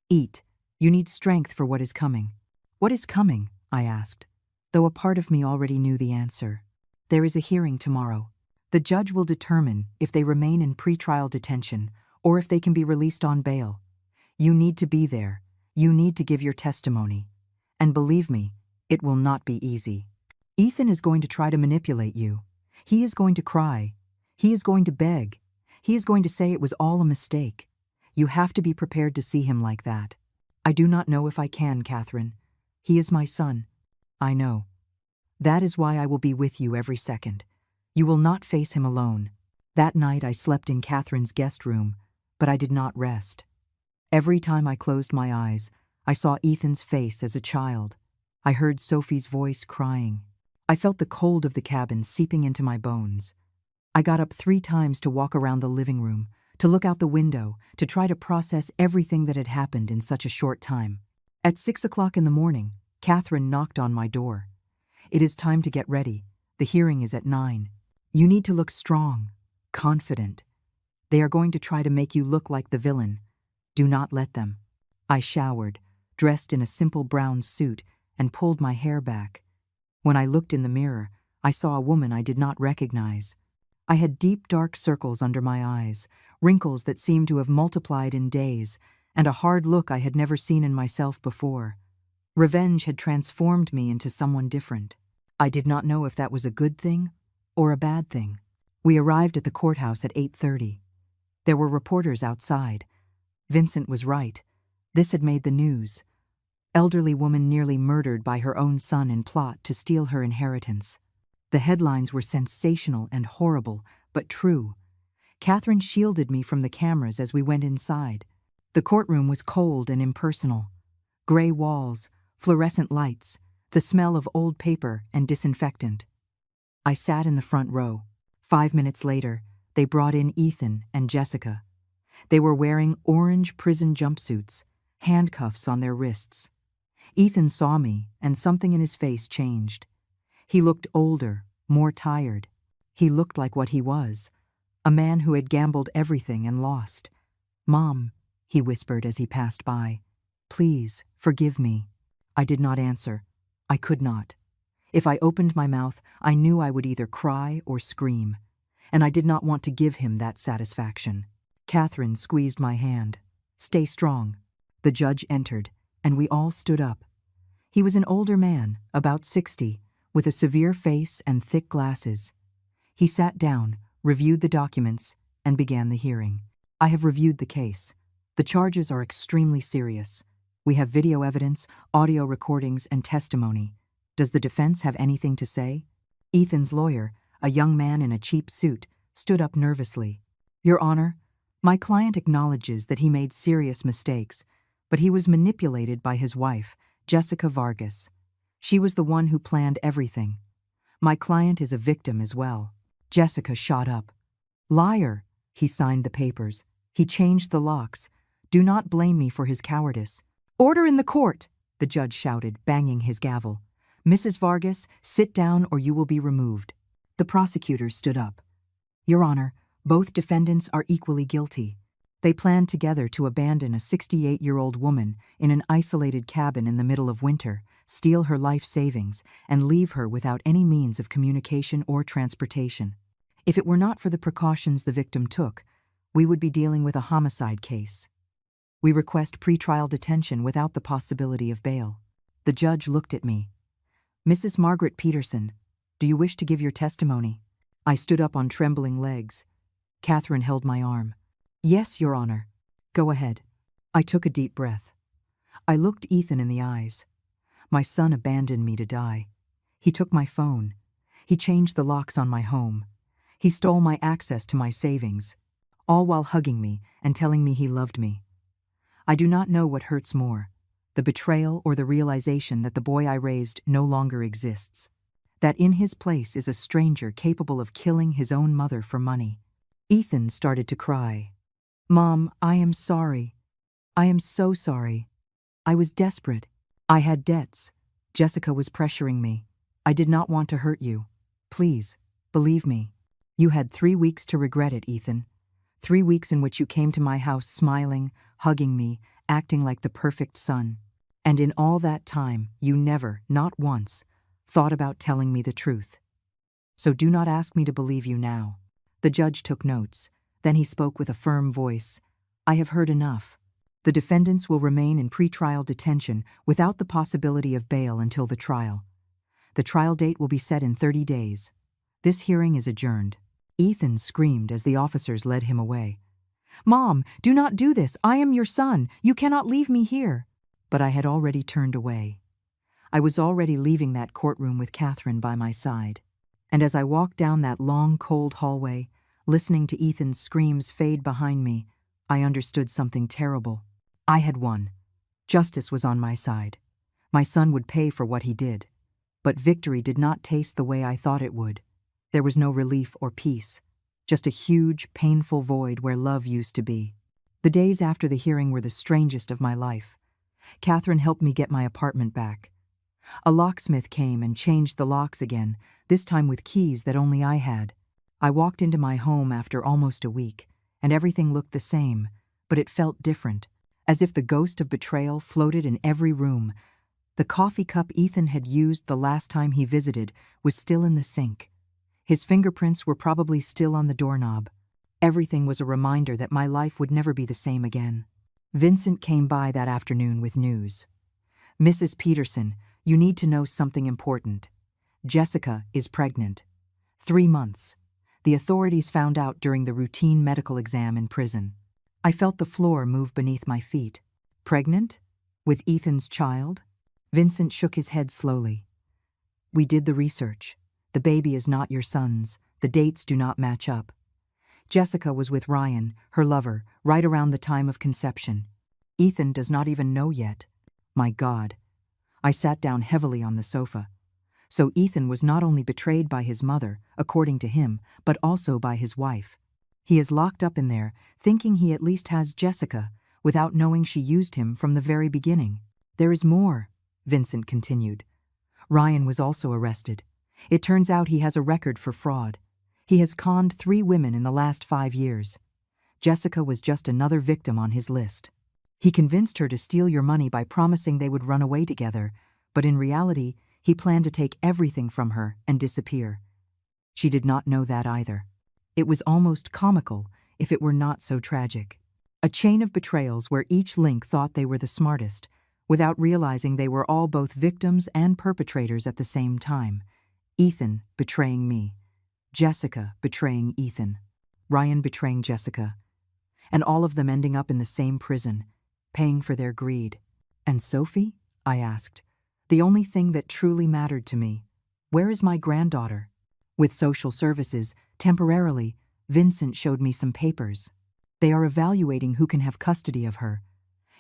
Eat. You need strength for what is coming. What is coming? I asked, though a part of me already knew the answer. There is a hearing tomorrow. The judge will determine if they remain in pretrial detention or if they can be released on bail. You need to be there. You need to give your testimony. And believe me, it will not be easy. Ethan is going to try to manipulate you. He is going to cry. He is going to beg. He is going to say it was all a mistake. You have to be prepared to see him like that. I do not know if I can, Catherine. He is my son. I know. That is why I will be with you every second. You will not face him alone. That night I slept in Catherine's guest room, but I did not rest. Every time I closed my eyes, I saw Ethan's face as a child. I heard Sophie's voice crying. I felt the cold of the cabin seeping into my bones. I got up 3 times to walk around the living room, to look out the window, to try to process everything that had happened in such a short time. At 6 o'clock in the morning, Catherine knocked on my door. It is time to get ready. The hearing is at 9. You need to look strong, confident. They are going to try to make you look like the villain. Do not let them. I showered, dressed in a simple brown suit, and pulled my hair back. When I looked in the mirror, I saw a woman I did not recognize. I had deep dark circles under my eyes, wrinkles that seemed to have multiplied in days, and a hard look I had never seen in myself before. Revenge had transformed me into someone different. I did not know if that was a good thing or a bad thing. We arrived at the courthouse at 8:30. There were reporters outside. Vincent was right. This had made the news. Elderly woman nearly murdered by her own son in plot to steal her inheritance. The headlines were sensational and horrible, but true. Catherine shielded me from the cameras as we went inside. The courtroom was cold and impersonal. Gray walls, fluorescent lights, the smell of old paper and disinfectant. I sat in the front row. 5 minutes later, they brought in Ethan and Jessica. They were wearing orange prison jumpsuits, handcuffs on their wrists. Ethan saw me, and something in his face changed. He looked older, more tired. He looked like what he was, a man who had gambled everything and lost. "Mom," he whispered as he passed by, "please, forgive me." I did not answer. I could not. If I opened my mouth, I knew I would either cry or scream, and I did not want to give him that satisfaction. Catherine squeezed my hand. "Stay strong." The judge entered, and we all stood up. He was an older man, about 60, with a severe face and thick glasses. He sat down, reviewed the documents, and began the hearing. "I have reviewed the case. The charges are extremely serious. We have video evidence, audio recordings, and testimony. Does the defense have anything to say?" Ethan's lawyer, a young man in a cheap suit, stood up nervously. "Your Honor, my client acknowledges that he made serious mistakes, but he was manipulated by his wife, Jessica Vargas. She was the one who planned everything. My client is a victim as well." Jessica shot up. "Liar!" He signed the papers. "He changed the locks. Do not blame me for his cowardice." "Order in the court!" the judge shouted, banging his gavel. "Mrs. Vargas, sit down or you will be removed." The prosecutor stood up. "Your Honor, both defendants are equally guilty. They planned together to abandon a 68-year-old woman in an isolated cabin in the middle of winter, steal her life savings, and leave her without any means of communication or transportation. If it were not for the precautions the victim took, we would be dealing with a homicide case. We request pretrial detention without the possibility of bail." The judge looked at me. "Mrs. Margaret Peterson, do you wish to give your testimony?" I stood up on trembling legs. Catherine held my arm. "Yes, Your Honor." "Go ahead." I took a deep breath. I looked Ethan in the eyes. My son abandoned me to die. He took my phone. He changed the locks on my home. He stole my access to my savings, all while hugging me and telling me he loved me. I do not know what hurts more, the betrayal or the realization that the boy I raised no longer exists, that in his place is a stranger capable of killing his own mother for money. Ethan started to cry. "Mom, I am sorry. I am so sorry. I was desperate. I had debts. Jessica was pressuring me. I did not want to hurt you. Please, believe me. You had 3 weeks to regret it, Ethan. 3 weeks in which you came to my house smiling, hugging me, acting like the perfect son. And in all that time, you never, not once, thought about telling me the truth. So do not ask me to believe you now." The judge took notes. Then he spoke with a firm voice. "I have heard enough. The defendants will remain in pretrial detention without the possibility of bail until the trial. The trial date will be set in 30 days. This hearing is adjourned." Ethan screamed as the officers led him away. "Mom, do not do this. I am your son. You cannot leave me here." But I had already turned away. I was already leaving that courtroom with Catherine by my side. And as I walked down that long, cold hallway, listening to Ethan's screams fade behind me, I understood something terrible. I had won. Justice was on my side. My son would pay for what he did. But victory did not taste the way I thought it would. There was no relief or peace, just a huge, painful void where love used to be. The days after the hearing were the strangest of my life. Catherine helped me get my apartment back. A locksmith came and changed the locks again, this time with keys that only I had. I walked into my home after almost a week, and everything looked the same, but it felt different, as if the ghost of betrayal floated in every room. The coffee cup Ethan had used the last time he visited was still in the sink. His fingerprints were probably still on the doorknob. Everything was a reminder that my life would never be the same again. Vincent came by that afternoon with news. "Mrs. Peterson, you need to know something important. Jessica is pregnant. 3 months. The authorities found out during the routine medical exam in prison." I felt the floor move beneath my feet. "Pregnant? With Ethan's child?" Vincent shook his head slowly. "We did the research. The baby is not your son's. The dates do not match up. Jessica was with Ryan, her lover, right around the time of conception. Ethan does not even know yet." My God. I sat down heavily on the sofa. So Ethan was not only betrayed by his mother, according to him, but also by his wife. He is locked up in there, thinking he at least has Jessica, without knowing she used him from the very beginning. "There is more," Vincent continued. "Ryan was also arrested. It turns out he has a record for fraud. He has conned 3 women in the last 5 years. Jessica was just another victim on his list. He convinced her to steal your money by promising they would run away together, but in reality, he planned to take everything from her and disappear. She did not know that either. It was almost comical if it were not so tragic. A chain of betrayals where each link thought they were the smartest, without realizing they were all both victims and perpetrators at the same time. Ethan betraying me. Jessica betraying Ethan. Ryan betraying Jessica. And all of them ending up in the same prison, paying for their greed. "And Sophie?" I asked. "The only thing that truly mattered to me. Where is my granddaughter?" With social services, temporarily, Vincent showed me some papers. "They are evaluating who can have custody of her.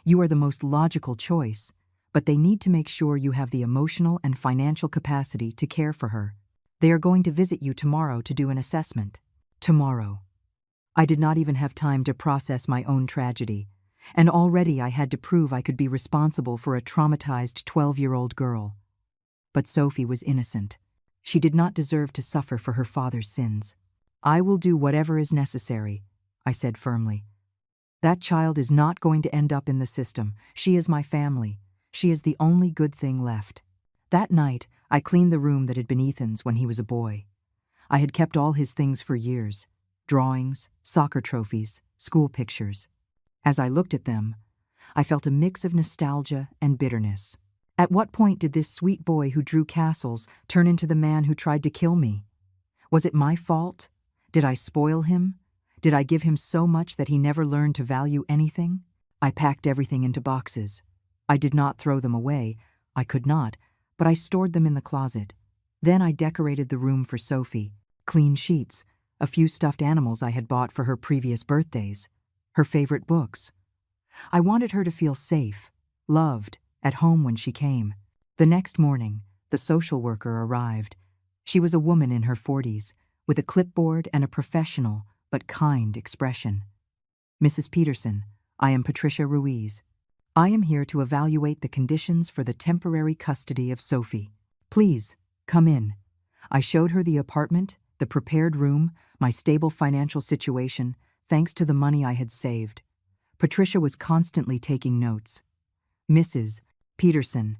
You are the most logical choice, but they need to make sure you have the emotional and financial capacity to care for her. They are going to visit you tomorrow to do an assessment." Tomorrow. I did not even have time to process my own tragedy, and already I had to prove I could be responsible for a traumatized 12-year-old girl. But Sophie was innocent. She did not deserve to suffer for her father's sins. "I will do whatever is necessary," I said firmly. "That child is not going to end up in the system. She is my family. She is the only good thing left." That night, I cleaned the room that had been Ethan's when he was a boy. I had kept all his things for years: drawings, soccer trophies, school pictures. As I looked at them, I felt a mix of nostalgia and bitterness. At what point did this sweet boy who drew castles turn into the man who tried to kill me? Was it my fault? Did I spoil him? Did I give him so much that he never learned to value anything? I packed everything into boxes. I did not throw them away. I could not, but I stored them in the closet. Then I decorated the room for Sophie. Clean sheets, a few stuffed animals I had bought for her previous birthdays, her favorite books. I wanted her to feel safe, loved, at home when she came. The next morning, the social worker arrived. She was a woman in her 40s, with a clipboard and a professional but kind expression. "Mrs. Peterson, I am Patricia Ruiz. I am here to evaluate the conditions for the temporary custody of Sophie. Please, come in." I showed her the apartment, the prepared room, my stable financial situation, thanks to the money I had saved. Patricia was constantly taking notes. "Mrs. Peterson,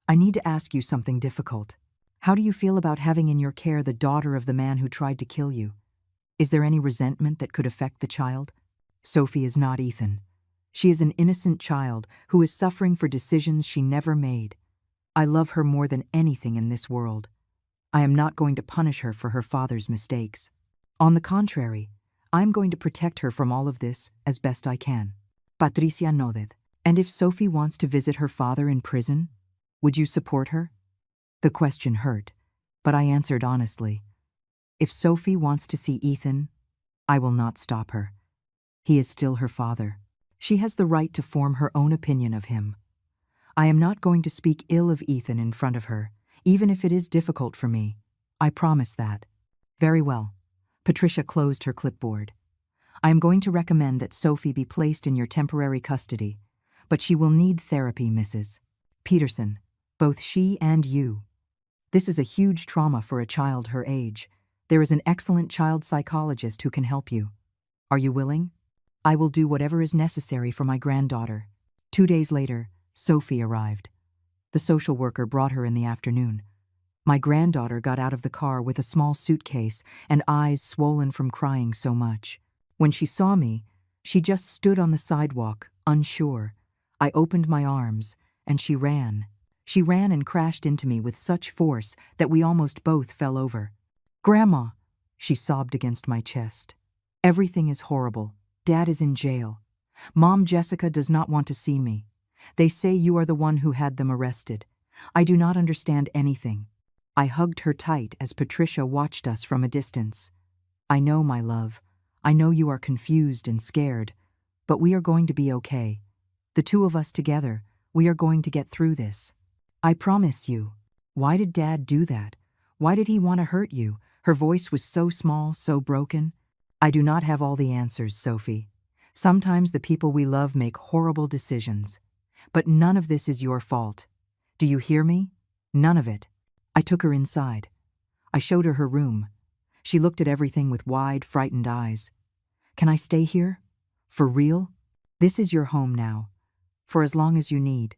I need to ask you something difficult. How do you feel about having in your care the daughter of the man who tried to kill you? Is there any resentment that could affect the child? Sophie is not Ethan. She is an innocent child who is suffering for decisions she never made. I love her more than anything in this world. I am not going to punish her for her father's mistakes. On the contrary, I'm going to protect her from all of this as best I can." Patricia nodded. "And if Sophie wants to visit her father in prison, would you support her?" The question hurt, but I answered honestly. If Sophie wants to see Ethan, I will not stop her. He is still her father. She has the right to form her own opinion of him. I am not going to speak ill of Ethan in front of her, even if it is difficult for me. I promise that. Very well. Patricia closed her clipboard. I am going to recommend that Sophie be placed in your temporary custody, but she will need therapy, Mrs. Peterson, both she and you. This is a huge trauma for a child her age. There is an excellent child psychologist who can help you. Are you willing? I will do whatever is necessary for my granddaughter. 2 days later, Sophie arrived. The social worker brought her in the afternoon. My granddaughter got out of the car with a small suitcase and eyes swollen from crying so much. When she saw me, she just stood on the sidewalk, unsure. I opened my arms, and she ran. She ran and crashed into me with such force that we almost both fell over. "Grandma," she sobbed against my chest. "Everything is horrible. Dad is in jail. Mom Jessica does not want to see me. They say you are the one who had them arrested. I do not understand anything." I hugged her tight as Patricia watched us from a distance. "I know, my love. I know you are confused and scared, but we are going to be okay. The two of us together, we are going to get through this. I promise you." "Why did Dad do that? Why did he want to hurt you?" Her voice was so small, so broken. "I do not have all the answers, Sophie. Sometimes the people we love make horrible decisions. But none of this is your fault. Do you hear me? None of it." I took her inside. I showed her her room. She looked at everything with wide, frightened eyes. "Can I stay here? For real? This is your home now. For as long as you need."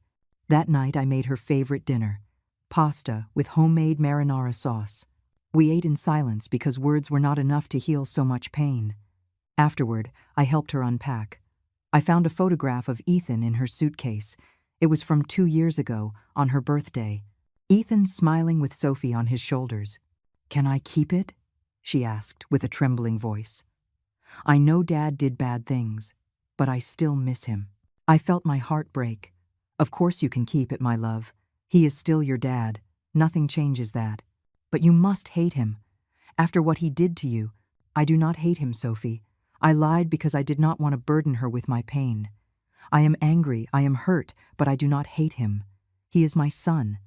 That night I made her favorite dinner, pasta with homemade marinara sauce. We ate in silence because words were not enough to heal so much pain. Afterward, I helped her unpack. I found a photograph of Ethan in her suitcase. It was from 2 years ago, on her birthday. Ethan smiling with Sophie on his shoulders. "Can I keep it?" she asked with a trembling voice. "I know Dad did bad things, but I still miss him." I felt my heart break. "Of course you can keep it, my love. He is still your dad. Nothing changes that. But you must hate him. After what he did to you." "I do not hate him, Sophie. I lied because I did not want to burden her with my pain. I am angry, I am hurt, but I do not hate him. He is my son.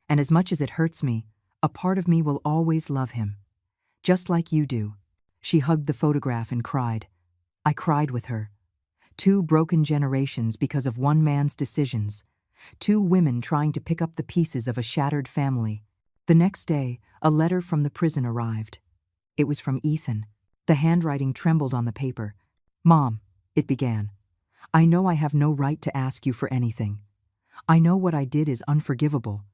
And as much as it hurts me, a part of me will always love him. Just like you do." She hugged the photograph and cried. I cried with her. 2 broken generations because of one man's decisions. 2 women trying to pick up the pieces of a shattered family. The next day, a letter from the prison arrived. It was from Ethan. The handwriting trembled on the paper. "Mom," it began, "I know I have no right to ask you for anything. I know what I did is unforgivable.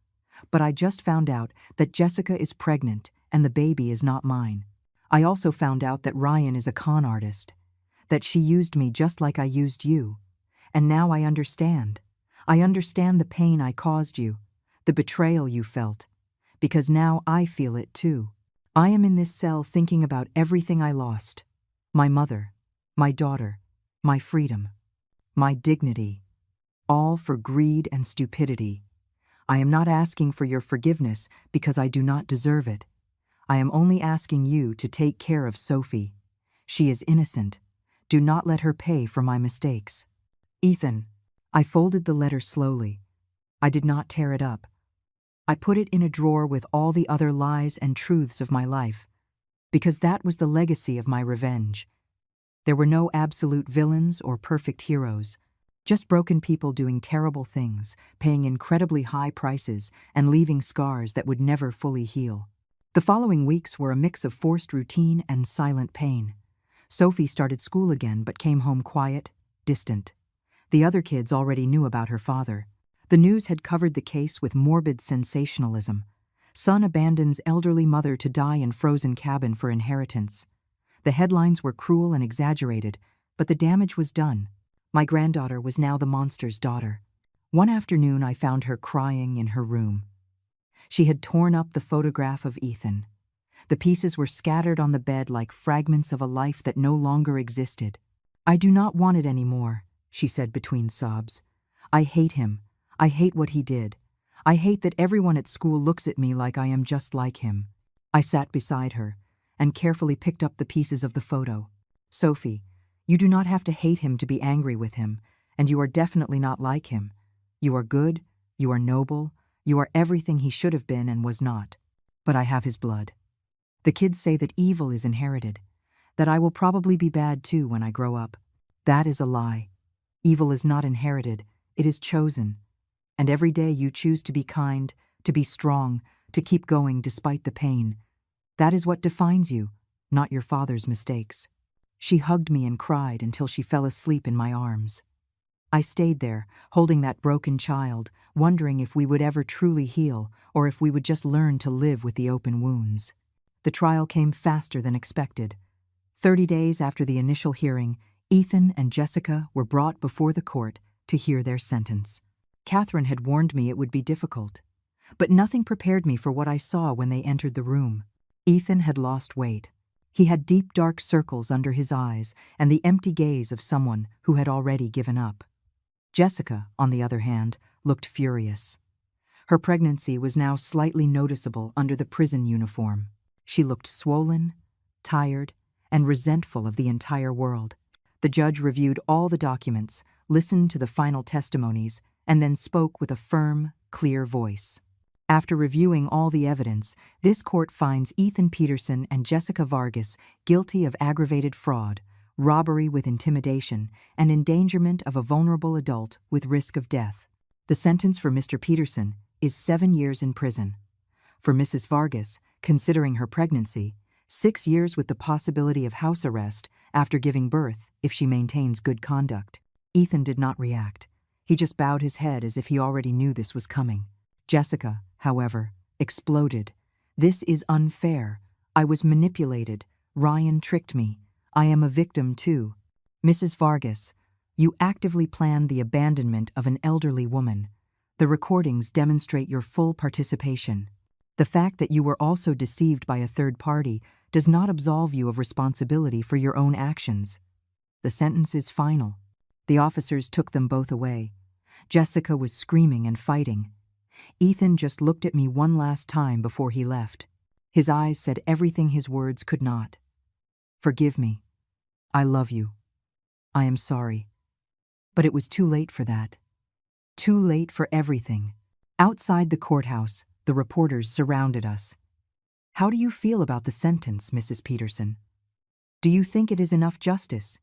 But I just found out that Jessica is pregnant and the baby is not mine. I also found out that Ryan is a con artist, that she used me just like I used you. And now I understand. I understand the pain I caused you, the betrayal you felt, because now I feel it too. I am in this cell thinking about everything I lost. My mother, my daughter, my freedom, my dignity, all for greed and stupidity. I am not asking for your forgiveness because I do not deserve it. I am only asking you to take care of Sophie. She is innocent. Do not let her pay for my mistakes." "Ethan." I folded the letter slowly. I did not tear it up. I put it in a drawer with all the other lies and truths of my life, because that was the legacy of my revenge. There were no absolute villains or perfect heroes. Just broken people doing terrible things, paying incredibly high prices, and leaving scars that would never fully heal. The following weeks were a mix of forced routine and silent pain. Sophie started school again but came home quiet, distant. The other kids already knew about her father. The news had covered the case with morbid sensationalism. Son abandons elderly mother to die in frozen cabin for inheritance. The headlines were cruel and exaggerated, but the damage was done. My granddaughter was now the monster's daughter. One afternoon I found her crying in her room. She had torn up the photograph of Ethan. The pieces were scattered on the bed like fragments of a life that no longer existed. "I do not want it anymore," she said between sobs. "I hate him. I hate what he did. I hate that everyone at school looks at me like I am just like him." I sat beside her and carefully picked up the pieces of the photo. "Sophie, you do not have to hate him to be angry with him, and you are definitely not like him. You are good, you are noble, you are everything he should have been and was not. But I have his blood. The kids say that evil is inherited, that I will probably be bad too when I grow up. That is a lie. Evil is not inherited, it is chosen. And every day you choose to be kind, to be strong, to keep going despite the pain. That is what defines you, not your father's mistakes." She hugged me and cried until she fell asleep in my arms. I stayed there, holding that broken child, wondering if we would ever truly heal or if we would just learn to live with the open wounds. The trial came faster than expected. 30 days after the initial hearing, Ethan and Jessica were brought before the court to hear their sentence. Catherine had warned me it would be difficult, but nothing prepared me for what I saw when they entered the room. Ethan had lost weight. He had deep dark circles under his eyes and the empty gaze of someone who had already given up. Jessica, on the other hand, looked furious. Her pregnancy was now slightly noticeable under the prison uniform. She looked swollen, tired, and resentful of the entire world. The judge reviewed all the documents, listened to the final testimonies, and then spoke with a firm, clear voice. After reviewing all the evidence, this court finds Ethan Peterson and Jessica Vargas guilty of aggravated fraud, robbery with intimidation, and endangerment of a vulnerable adult with risk of death. The sentence for Mr. Peterson is 7 years in prison. For Mrs. Vargas, considering her pregnancy, 6 years with the possibility of house arrest after giving birth if she maintains good conduct. Ethan did not react. He just bowed his head as if he already knew this was coming. Jessica, however, exploded. "This is unfair. I was manipulated. Ryan tricked me. I am a victim too. Mrs. Vargas, you actively planned the abandonment of an elderly woman. The recordings demonstrate your full participation. The fact that you were also deceived by a third party does not absolve you of responsibility for your own actions." The sentence is final. The officers took them both away. Jessica was screaming and fighting. Ethan just looked at me one last time before he left. His eyes said everything his words could not. "Forgive me. I love you. I am sorry." But it was too late for that. Too late for everything. Outside the courthouse, the reporters surrounded us. "How do you feel about the sentence, Mrs. Peterson? Do you think it is enough justice?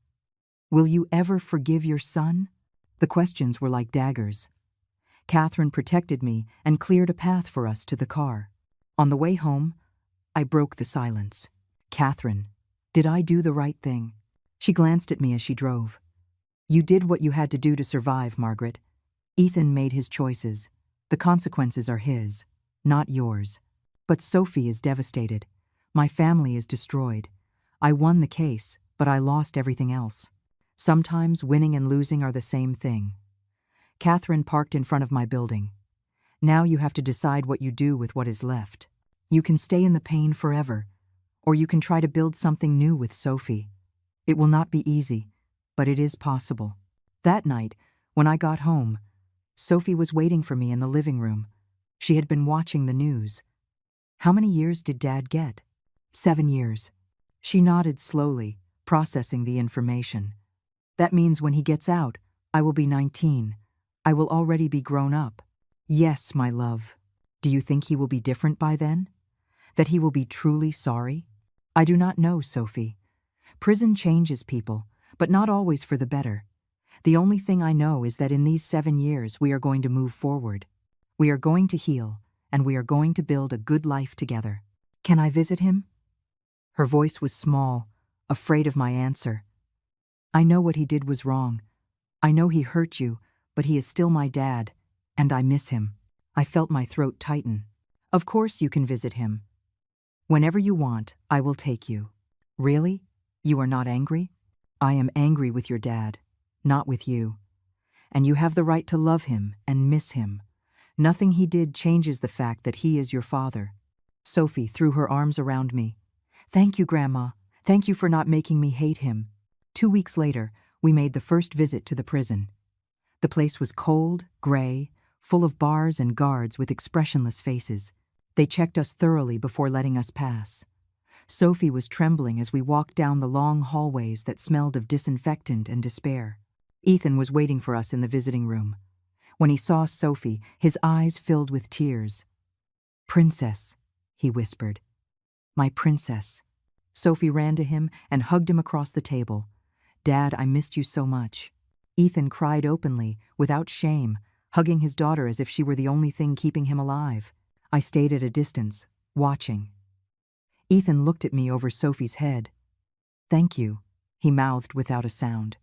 Will you ever forgive your son?" The questions were like daggers. Catherine protected me and cleared a path for us to the car. On the way home, I broke the silence. "Catherine, did I do the right thing?" She glanced at me as she drove. "You did what you had to do to survive, Margaret. Ethan made his choices. The consequences are his, not yours. But Sophie is devastated. My family is destroyed. I won the case, but I lost everything else. Sometimes winning and losing are the same thing." Catherine parked in front of my building. "Now you have to decide what you do with what is left. You can stay in the pain forever, or you can try to build something new with Sophie. It will not be easy, but it is possible." That night, when I got home, Sophie was waiting for me in the living room. She had been watching the news. "How many years did Dad get?" 7 years. She nodded slowly, processing the information. "That means when he gets out, I will be 19. I will already be grown up." "Yes, my love. Do you think he will be different by then? That he will be truly sorry?" "I do not know, Sophie. Prison changes people, but not always for the better. The only thing I know is that in these 7 years we are going to move forward. We are going to heal, and we are going to build a good life together. Can I visit him?" Her voice was small, afraid of my answer. "I know what he did was wrong. I know he hurt you, but he is still my dad, and I miss him." I felt my throat tighten. "Of course you can visit him. Whenever you want, I will take you." "Really? You are not angry?" "I am angry with your dad, not with you. And you have the right to love him and miss him. Nothing he did changes the fact that he is your father." Sophie threw her arms around me. "Thank you, Grandma. Thank you for not making me hate him." 2 weeks later, we made the first visit to the prison. The place was cold, gray, full of bars and guards with expressionless faces. They checked us thoroughly before letting us pass. Sophie was trembling as we walked down the long hallways that smelled of disinfectant and despair. Ethan was waiting for us in the visiting room. When he saw Sophie, his eyes filled with tears. "Princess," he whispered. "My princess." Sophie ran to him and hugged him across the table. "Dad, I missed you so much." Ethan cried openly, without shame, hugging his daughter as if she were the only thing keeping him alive. I stayed at a distance, watching. Ethan looked at me over Sophie's head. "Thank you. He mouthed without a sound.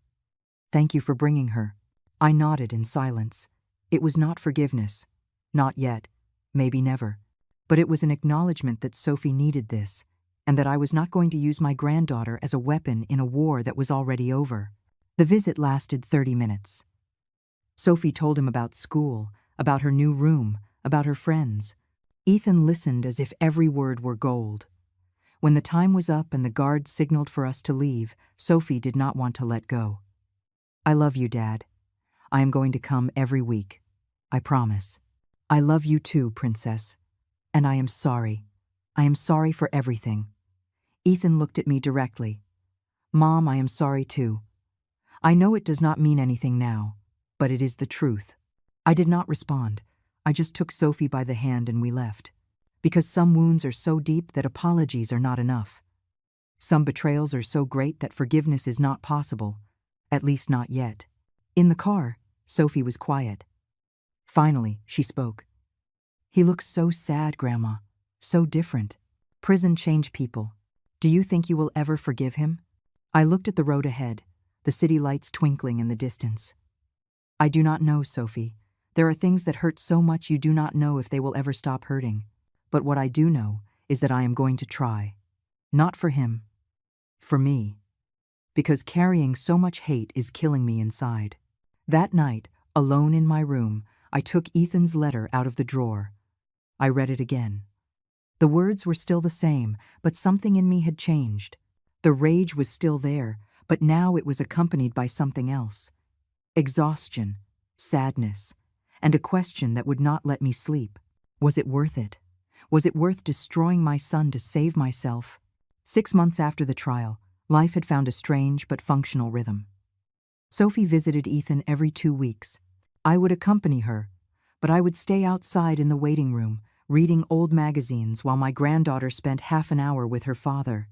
Thank you for bringing her. I nodded in silence. It was not forgiveness. Not yet. Maybe never. But it was an acknowledgement that Sophie needed this, and that I was not going to use my granddaughter as a weapon in a war that was already over. The visit lasted 30 minutes. Sophie told him about school, about her new room, about her friends. Ethan listened as if every word were gold. When the time was up and the guard signaled for us to leave, Sophie did not want to let go. I love you, Dad. I am going to come every week. I promise. I love you too, Princess. And I am sorry. I am sorry for everything. Ethan looked at me directly. Mom, I am sorry too. I know it does not mean anything now, but it is the truth. I did not respond. I just took Sophie by the hand and we left. Because some wounds are so deep that apologies are not enough. Some betrayals are so great that forgiveness is not possible, at least not yet. In the car, Sophie was quiet. Finally, she spoke. He looks so sad, Grandma. So different. Prison changed people. Do you think you will ever forgive him? I looked at the road ahead, the city lights twinkling in the distance. I do not know, Sophie. There are things that hurt so much you do not know if they will ever stop hurting. But what I do know is that I am going to try. Not for him. For me. Because carrying so much hate is killing me inside. That night, alone in my room, I took Ethan's letter out of the drawer. I read it again. The words were still the same, but something in me had changed. The rage was still there, but now it was accompanied by something else. Exhaustion, sadness, and a question that would not let me sleep. Was it worth it? Was it worth destroying my son to save myself? 6 months after the trial, life had found a strange but functional rhythm. Sophie visited Ethan every 2 weeks. I would accompany her, but I would stay outside in the waiting room, reading old magazines while my granddaughter spent half an hour with her father.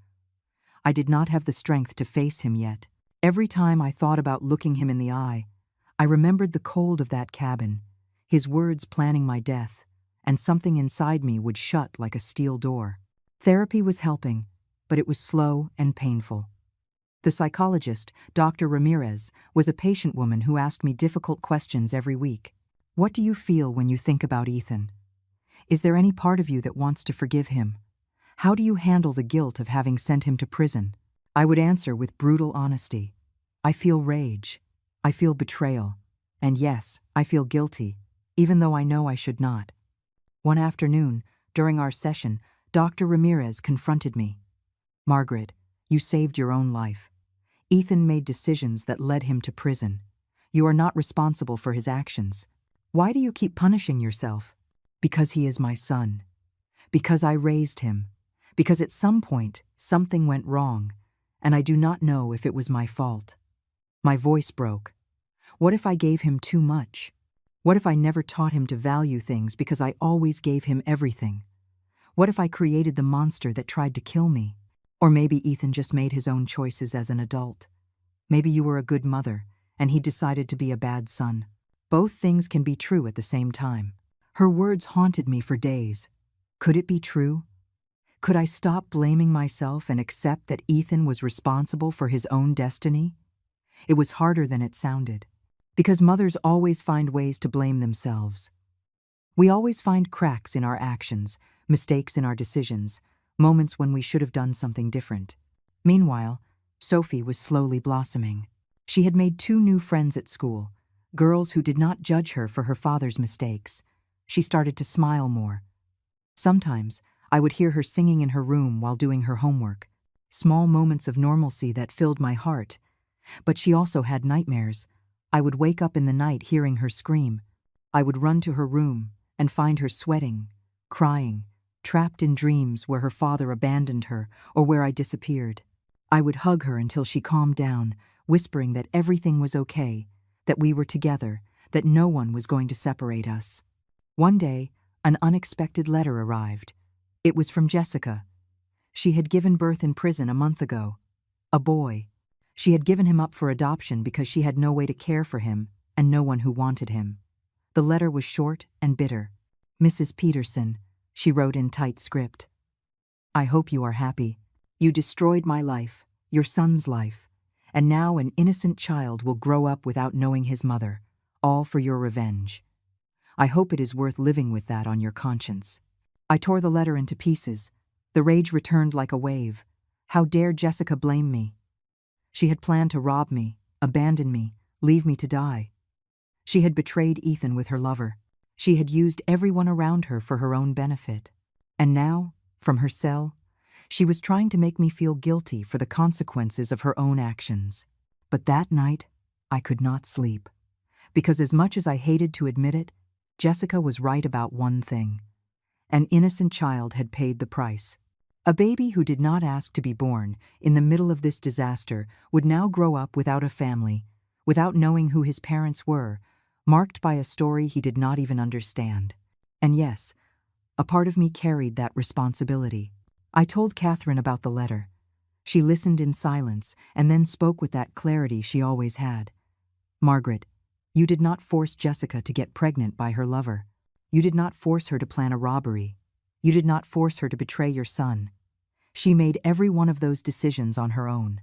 I did not have the strength to face him yet. Every time I thought about looking him in the eye, I remembered the cold of that cabin, his words planning my death, and something inside me would shut like a steel door. Therapy was helping, but it was slow and painful. The psychologist, Dr. Ramirez, was a patient woman who asked me difficult questions every week. What do you feel when you think about Ethan? Is there any part of you that wants to forgive him? How do you handle the guilt of having sent him to prison? I would answer with brutal honesty. I feel rage. I feel betrayal. And yes, I feel guilty, even though I know I should not. One afternoon, during our session, Dr. Ramirez confronted me. Margaret, you saved your own life. Ethan made decisions that led him to prison. You are not responsible for his actions. Why do you keep punishing yourself? Because he is my son. Because I raised him. Because at some point, something went wrong, and I do not know if it was my fault. My voice broke. What if I gave him too much? What if I never taught him to value things because I always gave him everything? What if I created the monster that tried to kill me? Or maybe Ethan just made his own choices as an adult. Maybe you were a good mother, and he decided to be a bad son. Both things can be true at the same time. Her words haunted me for days. Could it be true? Could I stop blaming myself and accept that Ethan was responsible for his own destiny? It was harder than it sounded. Because mothers always find ways to blame themselves. We always find cracks in our actions, mistakes in our decisions, moments when we should have done something different. Meanwhile, Sophie was slowly blossoming. She had made 2 new friends at school, girls who did not judge her for her father's mistakes. She started to smile more. Sometimes, I would hear her singing in her room while doing her homework. Small moments of normalcy that filled my heart. But she also had nightmares. I would wake up in the night hearing her scream. I would run to her room and find her sweating, crying, trapped in dreams where her father abandoned her or where I disappeared. I would hug her until she calmed down, whispering that everything was okay, that we were together, that no one was going to separate us. One day, an unexpected letter arrived. It was from Jessica. She had given birth in prison a month ago. A boy. She had given him up for adoption because she had no way to care for him and no one who wanted him. The letter was short and bitter. Mrs. Peterson, she wrote in tight script. I hope you are happy. You destroyed my life, your son's life. and now an innocent child will grow up without knowing his mother, all for your revenge. I hope it is worth living with that on your conscience." I tore the letter into pieces. The rage returned like a wave. How dare Jessica blame me? She had planned to rob me, abandon me, leave me to die. She had betrayed Ethan with her lover. She had used everyone around her for her own benefit. And now, from her cell, she was trying to make me feel guilty for the consequences of her own actions. But that night, I could not sleep. Because as much as I hated to admit it, Jessica was right about one thing. An innocent child had paid the price. A baby who did not ask to be born in the middle of this disaster would now grow up without a family, without knowing who his parents were, marked by a story he did not even understand. And yes, a part of me carried that responsibility. I told Catherine about the letter. She listened in silence and then spoke with that clarity she always had. "Margaret, you did not force Jessica to get pregnant by her lover. You did not force her to plan a robbery. You did not force her to betray your son. She made every one of those decisions on her own.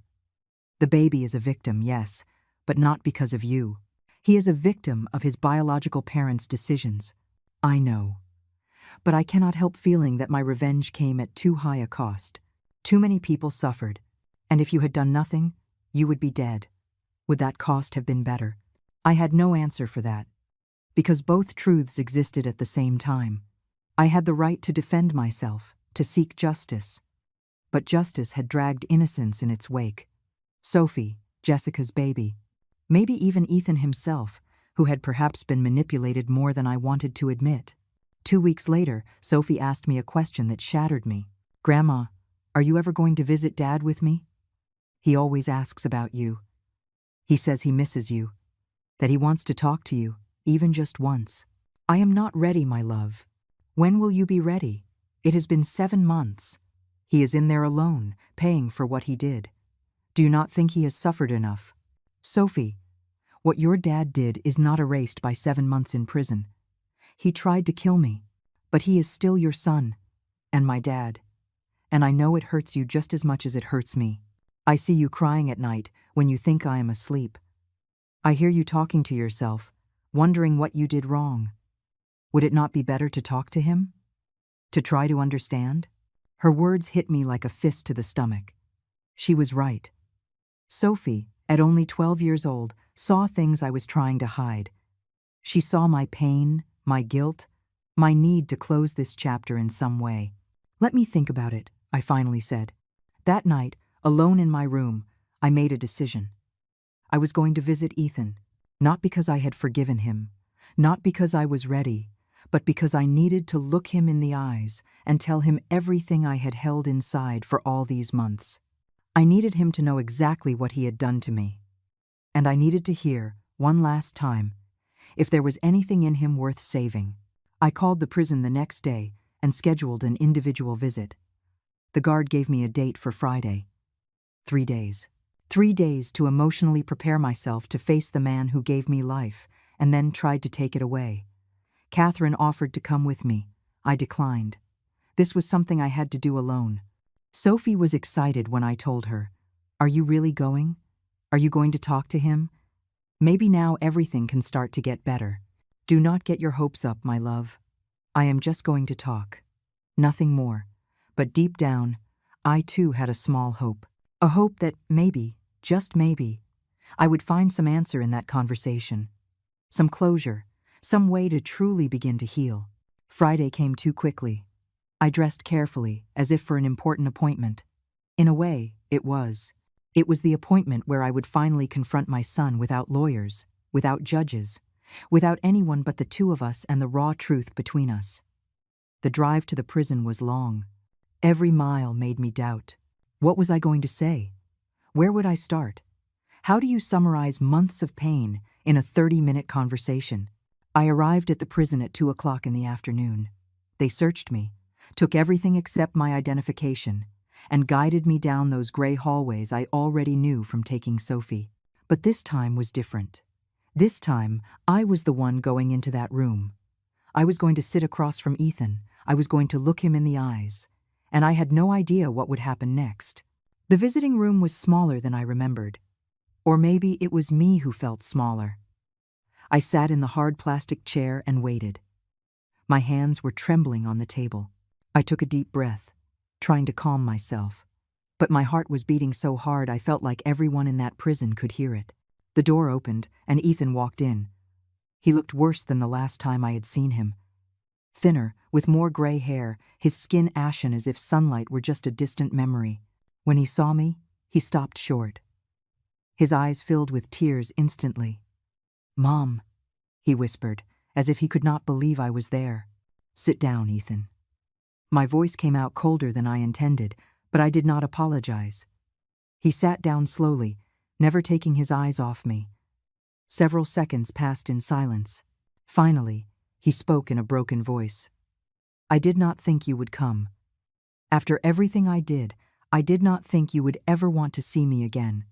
The baby is a victim, yes, but not because of you. He is a victim of his biological parents' decisions. I know. But I cannot help feeling that my revenge came at too high a cost. Too many people suffered, and if you had done nothing, you would be dead. Would that cost have been better?" I had no answer for that, because both truths existed at the same time. I had the right to defend myself, to seek justice. But justice had dragged innocence in its wake. Sophie, Jessica's baby, maybe even Ethan himself, who had perhaps been manipulated more than I wanted to admit. 2 weeks later, Sophie asked me a question that shattered me. "Grandma, are you ever going to visit Dad with me? He always asks about you. He says he misses you, that he wants to talk to you, even just once." "I am not ready, my love. When will you be ready? It has been 7 months. He is in there alone, paying for what he did. Do you not think he has suffered enough? Sophie, what your dad did is not erased by 7 months in prison. He tried to kill me, but he is still your son, and my dad. And I know it hurts you just as much as it hurts me. I see you crying at night when you think I am asleep. I hear you talking to yourself, wondering what you did wrong. Would it not be better to talk to him? To try to understand?" Her words hit me like a fist to the stomach. She was right. Sophie, at only 12 years old, saw things I was trying to hide. She saw my pain, my guilt, my need to close this chapter in some way. "Let me think about it," I finally said. That night, alone in my room, I made a decision. I was going to visit Ethan, not because I had forgiven him, not because I was ready, but because I needed to look him in the eyes and tell him everything I had held inside for all these months. I needed him to know exactly what he had done to me. And I needed to hear, one last time, if there was anything in him worth saving. I called the prison the next day and scheduled an individual visit. The guard gave me a date for Friday. 3 days. 3 days to emotionally prepare myself to face the man who gave me life and then tried to take it away. Catherine offered to come with me. I declined. This was something I had to do alone. Sophie was excited when I told her, "Are you really going? Are you going to talk to him? Maybe now everything can start to get better. Do not get your hopes up, my love. I am just going to talk. Nothing more." But deep down, I too had a small hope. A hope that maybe, just maybe, I would find some answer in that conversation. Some closure, some way to truly begin to heal. Friday came too quickly. I dressed carefully, as if for an important appointment. In a way, it was. It was the appointment where I would finally confront my son without lawyers, without judges, without anyone but the two of us and the raw truth between us. The drive to the prison was long. Every mile made me doubt. What was I going to say? Where would I start? How do you summarize months of pain in a 30-minute conversation? I arrived at the prison at 2 o'clock in the afternoon. They searched me, took everything except my identification, and guided me down those gray hallways I already knew from taking Sophie. But this time was different. This time, I was the one going into that room. I was going to sit across from Ethan. I was going to look him in the eyes. And I had no idea what would happen next. The visiting room was smaller than I remembered. Or maybe it was me who felt smaller. I sat in the hard plastic chair and waited. My hands were trembling on the table. I took a deep breath, trying to calm myself. But my heart was beating so hard I felt like everyone in that prison could hear it. The door opened, and Ethan walked in. He looked worse than the last time I had seen him. Thinner, with more gray hair, his skin ashen as if sunlight were just a distant memory. When he saw me, he stopped short. His eyes filled with tears instantly. "Mom," he whispered, as if he could not believe I was there. "Sit down, Ethan." My voice came out colder than I intended, but I did not apologize. He sat down slowly, never taking his eyes off me. Several seconds passed in silence. Finally, he spoke in a broken voice. "I did not think you would come. After everything I did not think you would ever want to see me again.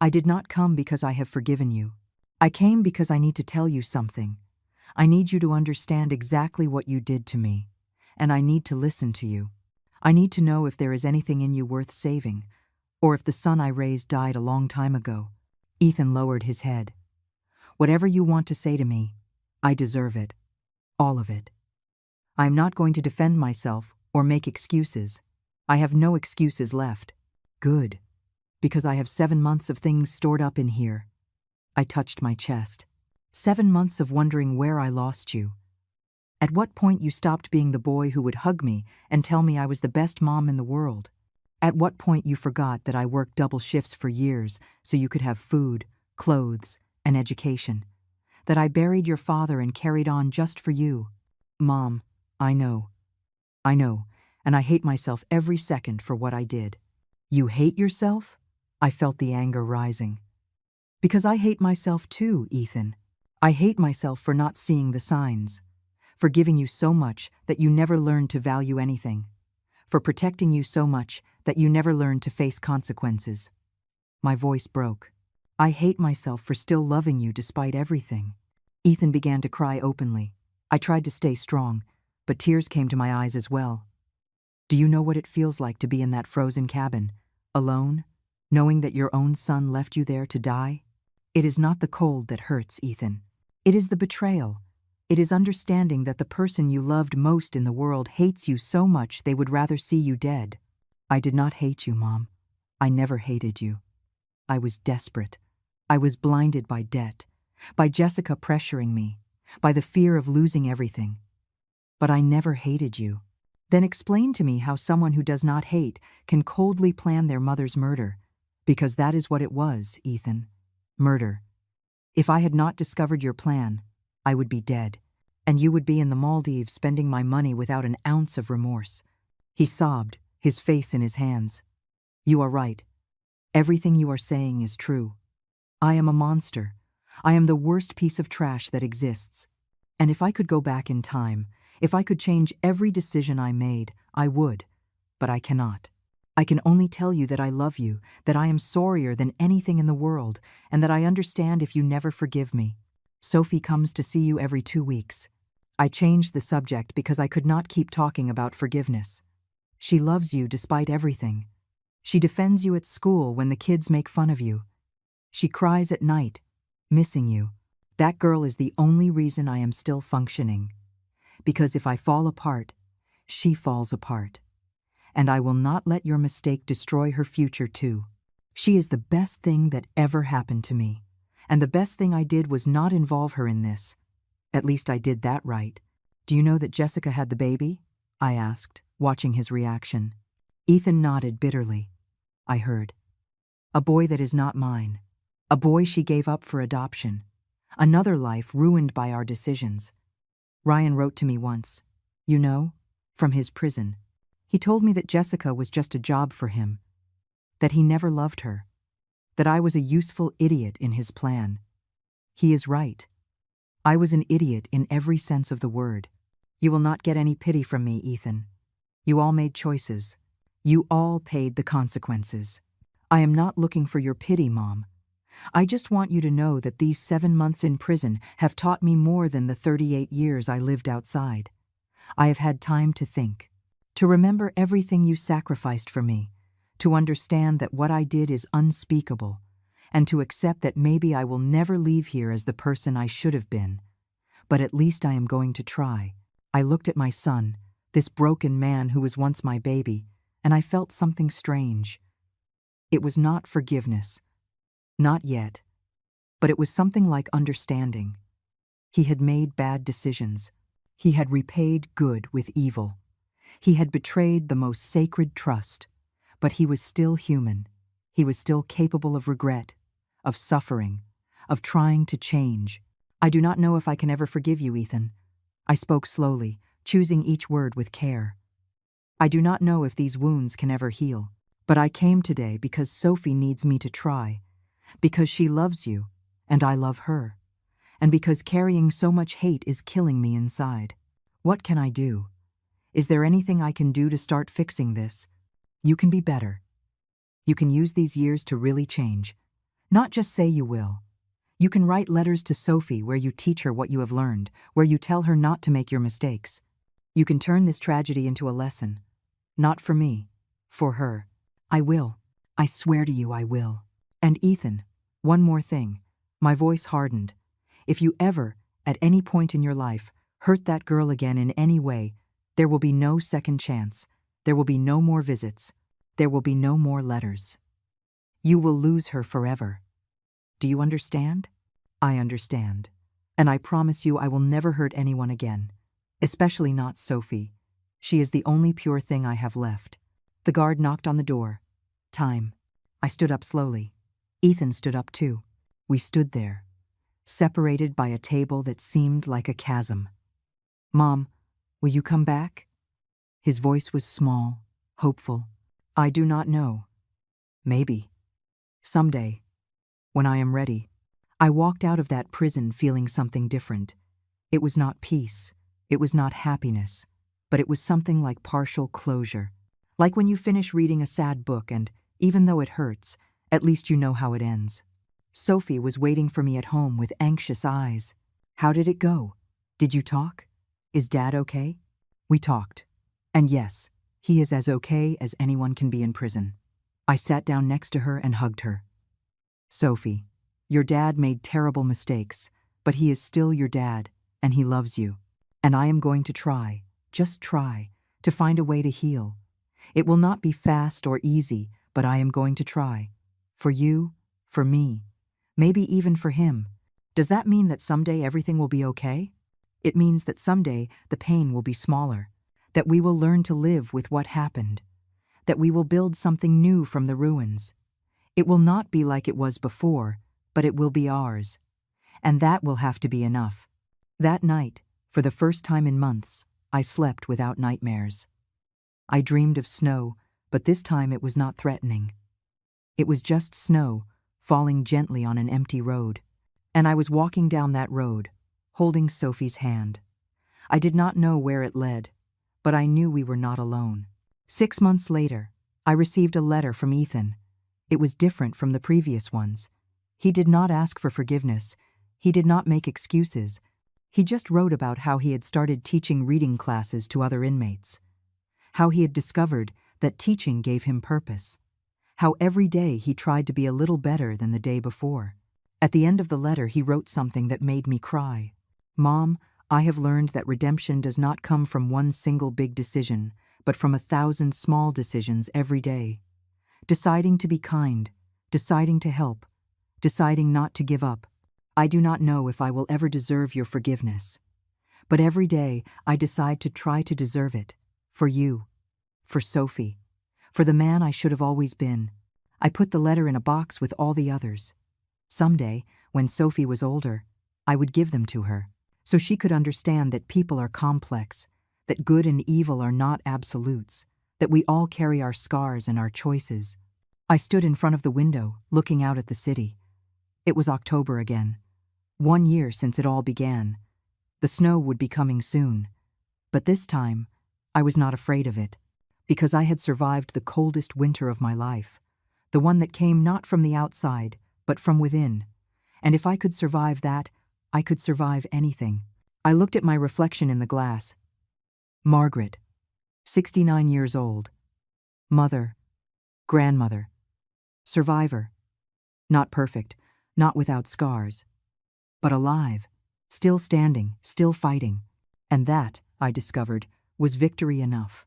I did not come because I have forgiven you. I came because I need to tell you something. I need you to understand exactly what you did to me, and I need to listen to you. I need to know if there is anything in you worth saving, or if the son I raised died a long time ago." Ethan lowered his head. "Whatever you want to say to me, I deserve it. All of it. I am not going to defend myself or make excuses. I have no excuses left. Good. Because I have 7 months of things stored up in here." I touched my chest. 7 months of wondering where I lost you. At what point you stopped being the boy who would hug me and tell me I was the best mom in the world. At what point you forgot that I worked double shifts for years so you could have food, clothes, and education. That I buried your father and carried on just for you. Mom, I know, and I hate myself every second for what I did." "You hate yourself?" I felt the anger rising. "Because I hate myself too, Ethan. I hate myself for not seeing the signs, for giving you so much that you never learned to value anything, for protecting you so much that you never learned to face consequences." My voice broke. "I hate myself for still loving you despite everything." Ethan began to cry openly. I tried to stay strong, but tears came to my eyes as well. "Do you know what it feels like to be in that frozen cabin, alone, knowing that your own son left you there to die? It is not the cold that hurts, Ethan. It is the betrayal. It is understanding that the person you loved most in the world hates you so much they would rather see you dead." "I did not hate you, Mom. I never hated you. I was desperate. I was blinded by debt, by Jessica pressuring me, by the fear of losing everything. But I never hated you." "Then explain to me how someone who does not hate can coldly plan their mother's murder, because that is what it was, Ethan. Murder. If I had not discovered your plan, I would be dead, and you would be in the Maldives spending my money without an ounce of remorse." He sobbed, his face in his hands. "You are right. Everything you are saying is true. I am a monster. I am the worst piece of trash that exists. And if I could go back in time, if I could change every decision I made, I would. But I cannot. I can only tell you that I love you, that I am sorrier than anything in the world, and that I understand if you never forgive me. Sophie comes to see you every 2 weeks. I changed the subject because I could not keep talking about forgiveness. She loves you despite everything. She defends you at school when the kids make fun of you. She cries at night, missing you. That girl is the only reason I am still functioning. Because if I fall apart, she falls apart. And I will not let your mistake destroy her future too. She is the best thing that ever happened to me. And the best thing I did was not involve her in this. At least I did that right." "Do you know that Jessica had the baby?" I asked, watching his reaction. Ethan nodded bitterly. "I heard. A boy that is not mine. A boy she gave up for adoption. Another life ruined by our decisions. Ryan wrote to me once, you know, from his prison. He told me that Jessica was just a job for him, that he never loved her, that I was a useful idiot in his plan. He is right. I was an idiot in every sense of the word. You will not get any pity from me, Ethan. You all made choices. You all paid the consequences. I am not looking for your pity, Mom. I just want you to know that these 7 months in prison have taught me more than the 38 years I lived outside. I have had time to think, to remember everything you sacrificed for me, to understand that what I did is unspeakable, and to accept that maybe I will never leave here as the person I should have been. But at least I am going to try. I looked at my son, this broken man who was once my baby, and I felt something strange. It was not forgiveness. Not yet. But it was something like understanding. He had made bad decisions. He had repaid good with evil. He had betrayed the most sacred trust. But he was still human. He was still capable of regret, of suffering, of trying to change. I do not know if I can ever forgive you, Ethan. I spoke slowly, choosing each word with care. I do not know if these wounds can ever heal. But I came today because Sophie needs me to try. Because she loves you, and I love her. And because carrying so much hate is killing me inside. What can I do? Is there anything I can do to start fixing this? You can be better. You can use these years to really change. Not just say you will. You can write letters to Sophie where you teach her what you have learned, where you tell her not to make your mistakes. You can turn this tragedy into a lesson. Not for me, for her. I will. I swear to you I will. And Ethan, one more thing. My voice hardened. If you ever, at any point in your life, hurt that girl again in any way, there will be no second chance. There will be no more visits. There will be no more letters. You will lose her forever. Do you understand? I understand. And I promise you I will never hurt anyone again. Especially not Sophie. She is the only pure thing I have left. The guard knocked on the door. Time. I stood up slowly. Ethan stood up too. We stood there, separated by a table that seemed like a chasm. Mom, will you come back? His voice was small, hopeful. I do not know. Maybe. Someday. When I am ready. I walked out of that prison feeling something different. It was not peace. It was not happiness. But it was something like partial closure. Like when you finish reading a sad book and, even though it hurts, at least you know how it ends. Sophie was waiting for me at home with anxious eyes. How did it go? Did you talk? Is Dad okay? We talked. And yes, he is as okay as anyone can be in prison. I sat down next to her and hugged her. Sophie, your dad made terrible mistakes, but he is still your dad, and he loves you. And I am going to try, just try, to find a way to heal. It will not be fast or easy, but I am going to try. For you, for me, maybe even for him. Does that mean that someday everything will be okay? It means that someday the pain will be smaller, that we will learn to live with what happened, that we will build something new from the ruins. It will not be like it was before, but it will be ours. And that will have to be enough. That night, for the first time in months, I slept without nightmares. I dreamed of snow, but this time it was not threatening. It was just snow, falling gently on an empty road. And I was walking down that road, holding Sophie's hand. I did not know where it led, but I knew we were not alone. 6 months later, I received a letter from Ethan. It was different from the previous ones. He did not ask for forgiveness. He did not make excuses. He just wrote about how he had started teaching reading classes to other inmates. How he had discovered that teaching gave him purpose. How every day he tried to be a little better than the day before. At the end of the letter, he wrote something that made me cry. Mom, I have learned that redemption does not come from one single big decision, but from 1,000 small decisions every day. Deciding to be kind, deciding to help, deciding not to give up. I do not know if I will ever deserve your forgiveness. But every day I decide to try to deserve it. For you, for Sophie, for the man I should have always been. I put the letter in a box with all the others. Someday, when Sophie was older, I would give them to her, so she could understand that people are complex, that good and evil are not absolutes, that we all carry our scars and our choices. I stood in front of the window, looking out at the city. It was October again. 1 year since it all began. The snow would be coming soon. But this time, I was not afraid of it, because I had survived the coldest winter of my life, the one that came not from the outside, but from within. And if I could survive that, I could survive anything. I looked at my reflection in the glass. Margaret, 69 years old. Mother, grandmother, survivor. Not perfect, not without scars, but alive, still standing, still fighting. And that, I discovered, was victory enough.